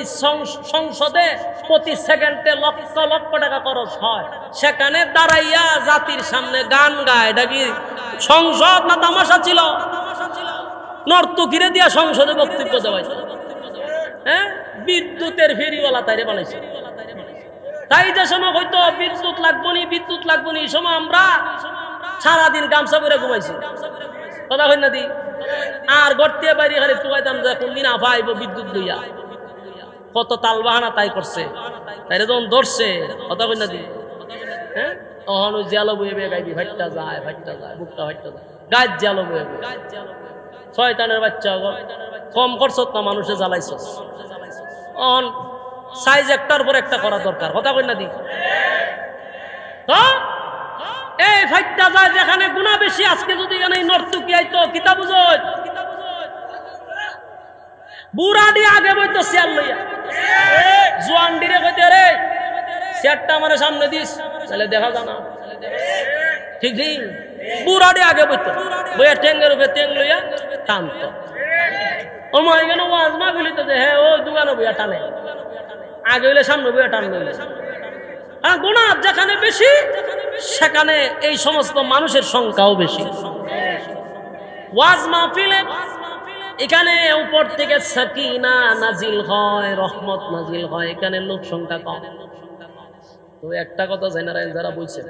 সংসদে প্রতি সেকেন্ডে লক্ষ লক্ষ টাকা খরচ হয়। সেখানে দাঁড়াইয়া জাতির সামনে গান গায়। এটা কি সংসদ না তামাশা ছিল? নর্তকীরে দিয়া সংসদে বক্তব্য দেওয়া, হ্যাঁ, বিদ্যুতের ফেরিওয়ালা তাইরে বানাইছে। তাই যে সময় হয়তো বিদ্যুৎ লাগবো নি, বিদ্যুৎ লাগবো নি, এই সময় আমরা সারাদিন গামছা করে ঘুমাইছি, কথা হয় না দি। আর গড়তে বাড়ি খালি টুকাইতাম যে কোনদিন আফা আইব বিদ্যুৎ লইয়া। কত তাল বাহানা তাই করছে, তাইরে যখন ধরছে, কথা হয় না দি। হ্যাঁ, তখন ওই জালো বয়ে বয়ে গাইবি, ফাইটটা যায়, ফাইটটা যায়, বুকটা ফাইটটা যায়, গাছ জালো বয়ে বয়ে। শয়তানের বাচ্চা, কম করছ না, মানুষে জ্বালাইছ। অন সাইজ একটার পর একটা করা দরকার, কথা কই না দি। এই ফাইটটা যায় যেখানে গুনাহ বেশি। আজকে যদি এখানে নর্তকী আইতো, কিতাব বুঝোই, বুড়া দিয়ে আগে বইতো চেয়ার লইয়া, জোয়ান ডিরে কইতে রে চেয়ারটা আমার সামনে দিস, তাহলে দেখা জানা, ঠিক ঠিক। বুড়া দিয়ে আগে বইতো, বইয়া টেঙ্গের উপরে টেং লইয়া টানতো। ও মা এখানে ওয়াজ মা বলিত যে হ্যাঁ, ও দোকানে বইয়া টানে, আগে হইলে সামনে বইয়া টান লইলে। আর গুনাহ যেখানে বেশি, সেখানে এই সমস্ত মানুষের সংখ্যাও বেশি। ওয়াজ মাহফিলে এখানে উপর থেকে সাকিনা নাজিল হয়, রহমত নাজিল হয়, এখানে লোক সংখ্যা কম। তো একটা কথা জেনারেল যারা বলছেন,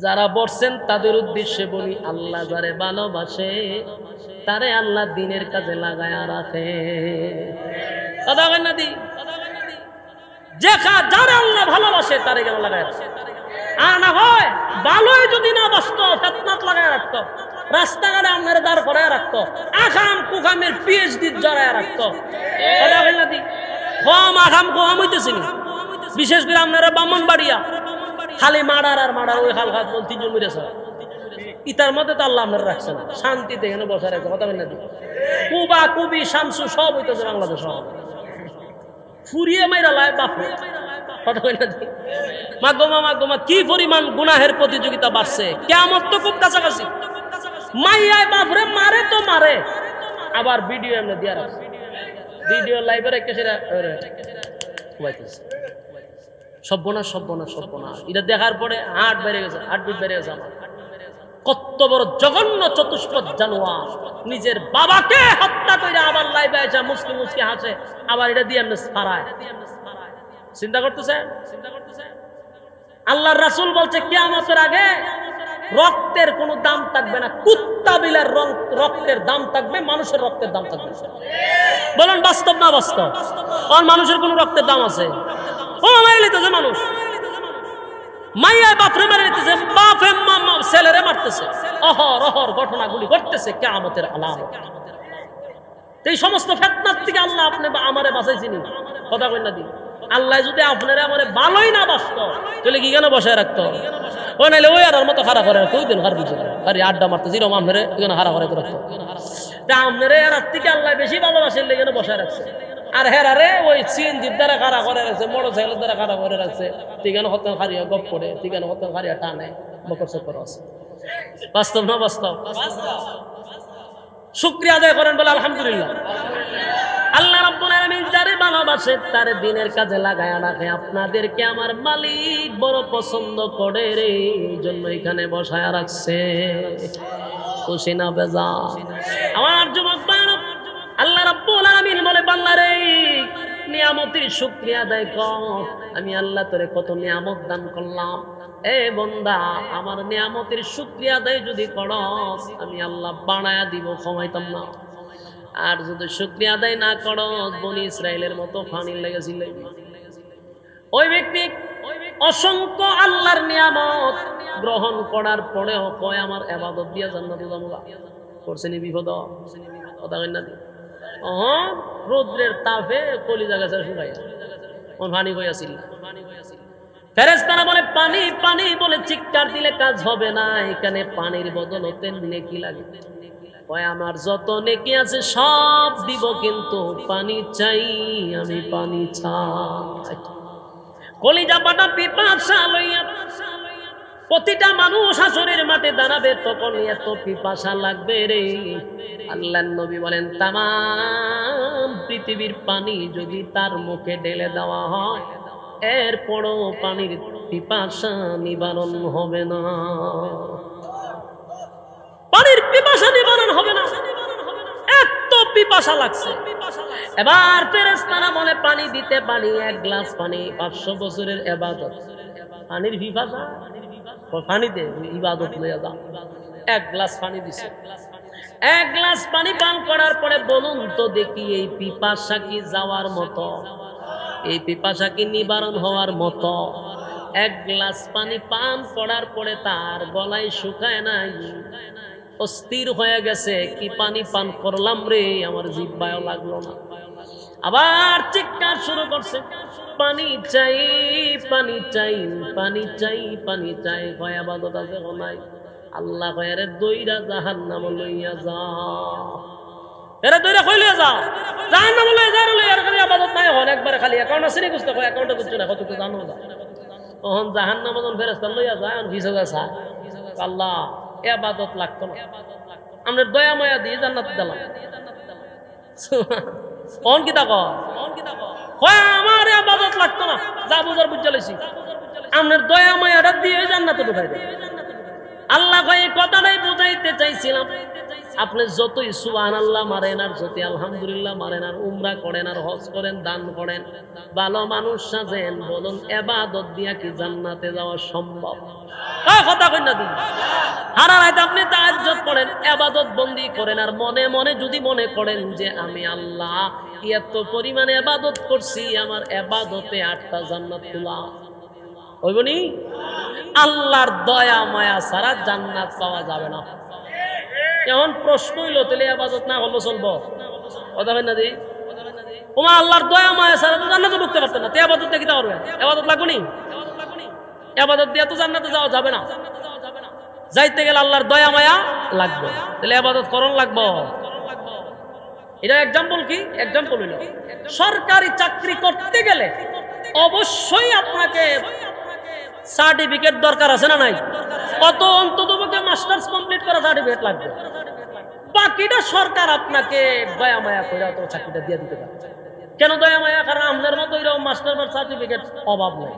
যারা বলছেন তাদের উদ্দেশ্যে বলি, আল্লাহ যারে ভালোবাসে তারে আল্লাহ দিনের কাজে লাগায়া রাখে, কথা বলেন না দি। যারা আল্লাহ ভালোবাসে তারে কেন লাগায় রাখে? আর না হয় ভালোই যদি না বাসতো, ফেতনাত লাগায় রাখতো, রাস্তাঘাটে আপনারা দাঁড় করায় রাখতো, আখাম কুখামের পিএইচডি জড়ায় রাখতো, কথা বলেন না দি। কম আখাম কুখাম হইতেছে নি, বিশেষ করে আপনারা ব্রাহ্মণবাড়িয়া খালি মার্ডার আর মার্ডার, ওই খাল খাত বল তিনজন মেরেছে, ইতার মধ্যে তো আল্লাহ আপনারা রাখছে না, শান্তিতে এখানে বসা রাখছে, কথা বলেন না দি। কুবা কুবি শামসু সব হইতেছে বাংলাদেশ, সব ফুরিয়ে মাইরা লাই বাপু, কথা বলেন না দি। মাগোমা মাগোমা কি পরিমাণ গুনাহের প্রতিযোগিতা বাড়ছে, কিয়ামত তো খুব কাছাকাছি। মাইয়ায় বাপরে মারে তো মারে, আবার ভিডিও এমনি দিয়া রাখছে, ভিডিও লাইভে রেখে সেটা সর্বনাশ সর্বনাশ সর্বনাশ। এটা দেখার পরে হার্ট বেড়ে গেছে, হার্টবিট বেড়ে গেছে আমার। কত বড় জঘন্য চতুষ্পদ জানোয়ার, নিজের বাবাকে হত্যা করে আবার লাইভে এসে মুসকি মুসকি হাসে, আবার এটা দিয়ে ফারায়। চিন্তা করতেছে? আল্লাহর রাসূল বলছে কিয়ামতের আগে রক্তের কোনো দাম থাকবে না, কুত্তা বিলার রক্তের দাম থাকবে, মানুষের রক্তের দাম থাকবে। বলেন বাস্তব না বাস্তব? আর মানুষের কোন রক্তের দাম আছে? ও মেরে নিতেছে মানুষ, মাইয়া বাপরে মেরে নিতেছে, বাপে ছেলেরে মারতেছে, অহর অহর ঘটনাগুলি ঘটতেছে কিয়ামতের আলামত। এই সমস্ত ফিতনার থেকে আল্লাহ আপনি আমারে বাঁচাইছেন, কথা কই না দি। আল্লাহ যদি আপনারা আমারে ভালোই না বাসতো তাহলে কি কেন বসায় রাখতো? ও নাইলে ওই আর মতো খারাপ করে রাখতো, ওই দিন হার বুঝে আরে আড্ডা মারতে জিরো আমরে এখানে হারা করে রাখতো। তা আমরে এর থেকে আল্লাহ বেশি ভালোবাসেন এখানে বসায় রাখছে। আর হেরারে ওই সিএনজির দ্বারা খাড়া করে রাখছে, মোটর সাইকেলের দ্বারা খাড়া করে রাখছে, ঠিকানো হতেন হারিয়া গপ করে, ঠিকানো হতেন হারিয়া টানে, বকর চক্কর আছে। বাস্তব না বাস্তব? শুকরিয়া আদায় করেন বলে আলহামদুলিল্লাহ। আল্লাহ রাব্বুল আলামিন যারে ভালোবাসে তার দিনের কাজে লাগায়া রাখে। আপনাদেরকে আমার মালিক বড় পছন্দ করে রে, এইজন্য এখানে বসায়া রাখছে। খুশি না বেজা? আমার যুবক ভাইরা, আল্লাহ রাব্বুল আলামিন বলে বান্দারে নিয়ামতের শুকরিয়া আদায় কর। আমি আল্লাহ তোরে কত নিয়ামত দান করলাম, এ বান্দা আমার নিয়ামতের শুকরিয়া আদায় যদি করস আমি আল্লাহ বাড়ায়া দিব, কমাইতাম না। আর যদি শুকরিয়া আদায় না করস বনি ইসরাইলের মতো ফানি লেগেছিল। ওই ব্যক্তি অসংখ্য আল্লাহর নিয়ামত গ্রহণ করার পরেও কয় আমার ইবাদত দিয়া জান্নাতে যাবো, করছেনি বিপদ, কথা কই না দি। রৌদ্রের তাপে কলিজা গেছে শুকাইয়া, পানি কইয়াছিল। ফেরেশতারা বলে পানি পানি বলে চিৎকার দিলে কাজ হবে না, এখানে পানির বদলতে নেকি লাগে। কয় আমার যত নেকি আছে সব দিব, কিন্তু পানি চাই, আমি পানি চাই। কলিজা পাটা পিপাসা লইয়া প্রতিটা মানুষ হাসরের মাঠে দাঁড়াবে, তখন এত পিপাসা লাগবে রে। আল্লাহর নবী বলেন তামাম পৃথিবীর পানি যদি তার মুখে ঢেলে দেওয়া হয় এরপরও পানির পিপাসা নিবারণ হবে না, পানির পিপাসা নিবারণ হবে না, এত পিপাসা লাগছে। এবার ফেরেশতারা বলে পানি দিতে পানি, এক গ্লাস পানি 500 বছরের ইবাদত। পানির পিপাসা, পানি দে ইবাদত লইয়া যাও। এক গ্লাস পানি দিছে, এক গ্লাস পানি পান করার পরে বলুন তো দেখি এই পিপাসা কি যাওয়ার মতো, এই পিপাসা কি নিবারণ হওয়ার মতো? এক গ্লাস পানি পান করার পরে তার গলায় শুকায় নাই, অস্থির হয়ে গেছে, কি পানি পান করলাম রে, আমার জিহ্বায়ও লাগলো না। আবার চিৎকার শুরু করছে, পানি চাই পানি চাই পানি চাই পানি চাই। কয় ইবাদত আছে নাই? আল্লাহ কয় আরে দইরা জাহান্নাম লইয়া যা, এরা দইরা কই লইয়া যা, জাহান্নাম লইয়া যা। লইয়া আর খালি ইবাদত নাই, হন একবারে খালি অ্যাকাউন্ট আছে নি বুঝতে, কয় অ্যাকাউন্টে বুঝছো না, কত তো জানো না। তখন জাহান্নাম যখন ফেরেশতা লইয়া যায় আর ভিজে গেছে, আল্লাহ ইবাদত লাগতো না, আমরা দয়া মায়া দিয়ে জান্নাত দিলাম। কোন কি তাকো কয় আমার ইবাদত লাগতো না, যা বুঝার বুঝা লইছি, আপনার দয়া মায়াটা দিয়ে জান্নাতে ঢুকাই দেয়। আল্লাহ কয় এই কথাটাই বুঝাইতে চাইছিলাম, আপনি যতই সুবহানাল্লাহ মারেন আর যতই আলহামদুলিল্লাহ মারেন আর উমরা করেন আর হজ করেন, দান করেন, ভালো মানুষ সাজেন, বলুন ইবাদত দিয়া কি জান্নাতে যাওয়া সম্ভব? কথা কই না দিন। সারা রাত আপনি তাহাজ্জুদ পড়েন, ইবাদত বন্দি করেন, আর মনে মনে যদি মনে করেন যে আমি আল্লাহ এত পরিমাণে ইবাদত করছি, আমার ইবাদতে 8টা জান্নাত খোলা হইবনি? আল্লাহর দয়া মায়া ছাড়া জান্নাত পাওয়া যাবে না। এখন প্রশ্ন হইলো তাহলে ইবাদত না হলো চলবো? কথা কই না দি। ওমা আল্লাহর দয়া মায়া ছাড়া তো জান্নাতে ঢুকতে পারতেন না, তো ইবাদত দেখি তা করবে? ইবাদত লাগবে নি? ইবাদত দিয়ে তো জান্নাতে যাওয়া যাবে না। যাইতে গেলে আল্লাহর দয়া মায়া লাগবে, তাহলে ইবাদত করণ লাগবে। এটা এক্সাম্পল কি? এক্সাম্পল হইল সরকারি চাকরি করতে গেলে অবশ্যই আপনাকে সার্টিফিকেট দরকার আছে না নাই? কত অন্তত মাস্টার্স কমপ্লিট করা সার্টিফিকেট লাগবে। বাকিটা সরকার আপনাকে দয়া মায়া করে তো চাকরিটা দিয়ে দিতে পারে। কেন দয়া মায়া? কারণ আপনার মতো এরকম মাস্টার সার্টিফিকেট অভাব নেই,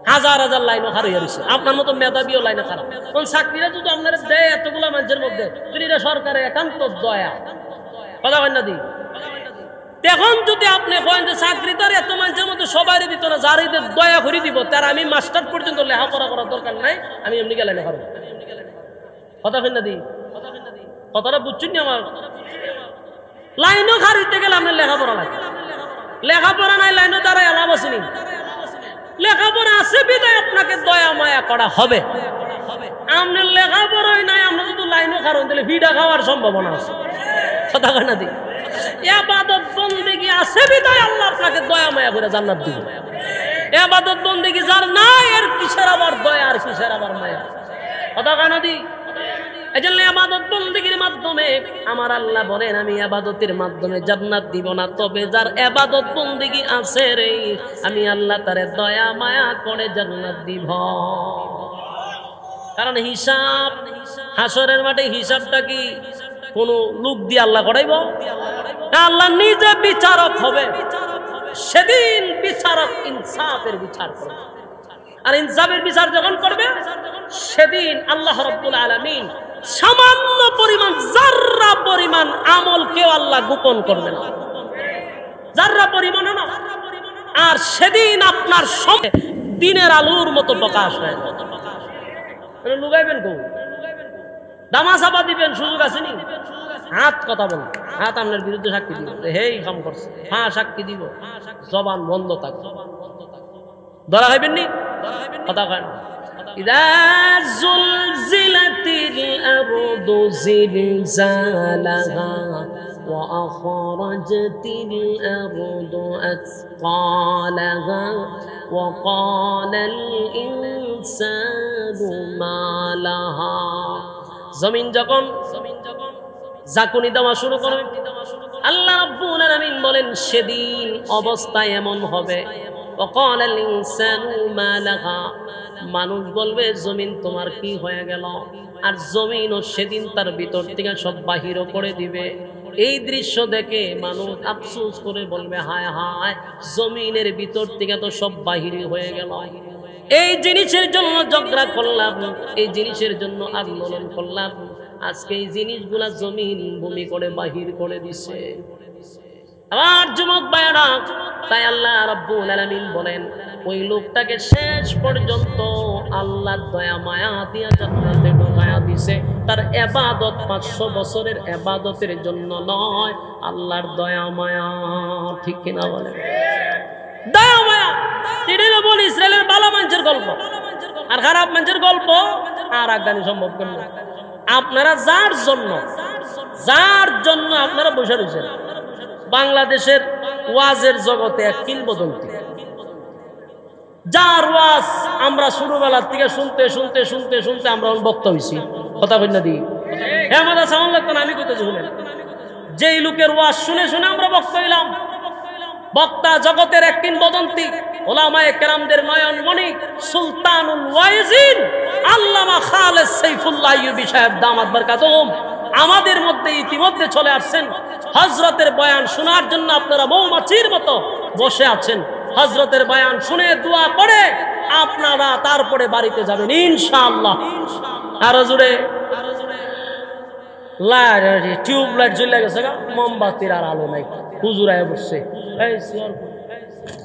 হাজার হাজার লাইনও হারিয়ে রয়েছে, আপনার মতো মেধাবীও লাইনে খারাপ। কোন চাকরিরা যদি আপনারা দেয় এতগুলা মানুষের মধ্যে, এটা সরকারের একান্ত দয়া, কথা হয় না দি। এখন যদি আপনি কয়েন যে চাকরি তার এত মানুষের মধ্যে সবাই দিত না, যার দয়া করে দিব, তার আমি মাস্টার পর্যন্ত লেখাপড়া করার দরকার নাই, আমি এমনি গেলে না পারবো, কথা হয় না দি। কথাটা বুঝছেন না আমার? লাইনও খারিতে গেলে আপনার লেখাপড়া লাগে, লেখাপড়া নাই লাইনও দ্বারা এলাভ আসেনি, লেখাপড়া আছে বিদায় আপনাকে দয়া মায়া করা হবে। আপনার লেখাপড়াই নাই, আমরা যদি লাইনও খারণ দিলে ভিড়া খাওয়ার সম্ভাবনা আছে, কথা কয় না দি। ইবাদত বন্দেগী আছে বিদায় আল্লাহ আপনাকে দয়া মায়া করে জান্নাত দিবে। ইবাদত বন্দেগী যার নাই, এর কিসের আবার দয়া আর কিসের আবার মায়া, কথা কয় না দি। এই জন্য ইবাদত বন্দেগীর মাধ্যমে আমার আল্লাহ বলেন আমি ইবাদতের মাধ্যমে জান্নাত দিব না, তবে যার ইবাদত বন্দেগী আছে রে আমি আল্লাহ তারে দয়া মায়া করে জান্নাত দিব। কারণ হিসাব হাসরের মাঠে হিসাবটা কি কোন লোক দিয়ে আল্লাহ করাইব? আল্লাহ নিজে বিচারক হবে, সেদিন বিচারক ইনসাফের বিচার করবে। আর ইনসাফের বিচার যখন করবে সেদিন আল্লাহ রাব্বুল আলামিন সামান্য পরিমাণ জাররা পরিমাণ আমল কেউ আল্লাহ গোপন করবে না, জাররা পরিমাণ না। আর সেদিন আপনার সঙ্গে দিনের আলোর মতো প্রকাশ হয়ে যাবে। লুগাইবেন কো, দামাচাপা দিবেন, সুযোগ আসেনি। হাত কথা বল, হাত আপনার বিরুদ্ধে সাক্ষী দিব, হেই কাম করছে, হ্যাঁ সাক্ষী দিব, জবান বন্ধ থাকবে, ধরা হইবেন নি, কথা কয় না। ইযা যুলজিলাতিল আরদু জিলজালাহা ওয়া আখরাজাতিল আরদু আথকালাহা ওয়া ক্বালাল ইনসানু মা লাহা। জমিন যখন জাকুনি দেওয়া শুরু করবে, আল্লাহ রাব্বুল আলামিন বলেন সেদিন অবস্থা এমন হবে, ওয়া ক্বালাল ইনসানু মা লাহা, মানুষ বলবে জমিন তোমার কি হয়ে গেল, আর জমিনও সেদিন তার ভিতর থেকে সব বাহির করে দিবে। এই দৃশ্য দেখে মানুষ আফসোস করে বলবে হায় হায়, জমিনের ভিতর থেকে তো সব বাহির হয়ে গেল, এই জিনিসের জন্য ঝগড়া করলাম, এই জিনিসের জন্য আন্দোলন করলাম, আজকে এই জিনিসগুলা জমিন ভূমি করে বাহির করে দিছে। আবার যুবক ভাইরা, তাই আল্লাহ রাব্বুল আলামিন বলেন ওই লোকটাকে শেষ পর্যন্ত আল্লাহর দয়া মায়া দিয়া জান্নাতে ঢুকায়া দিছে। তার ইবাদত 500 বছরের ইবাদতের জন্য নয়, আল্লাহর দয়া মায়া, ঠিক কিনা বলেন? দয়া মায়া এটা বলি ইসরায়েলের ভালো মানুষের গল্প আর খারাপ মানুষের গল্প আর আগানি সম্ভব কেন? আপনারা যার জন্য আপনারা বসে রয়েছেন, বাংলাদেশের ওয়াজের জগতে এক কিংবদন্তি, যার ওয়াজ আমরা ছোটবেলার থেকে শুনতে শুনতে শুনতে শুনতে আমরা বক্তা হয়েছি, কথা বল না দি। হ্যাঁ আমাদের সাউন্ড লাগতো না, আমি কইতেছি শুনেন, যেই লোকের ওয়াজ শুনে শুনে আমরা বক্তা হইলাম, বক্তা জগতের এক কিংবদন্তি, উলামায়ে কেরামদের নয়নমণি, সুলতানুল ওয়াইজিন আল্লামা খালেদ সাইফুল্লাহ আইয়ুবী সাহেব দামাত বরকাতুহুম আমাদের মধ্যে ইতিমধ্যে চলে আসছেন। হযরতের বয়ান শোনার জন্য আপনারা মৌমাছির মতো বসে আছেন। হযরতের বয়ান শুনে দোয়া করে আপনারা তারপরে বাড়িতে যাবেন ইনশাআল্লাহ। আরো জোরে লাইট, টিউবলাইট জ্বলে গেছে, মোমবাতির আর আলো নাই, হুজুর আয়া বসছে।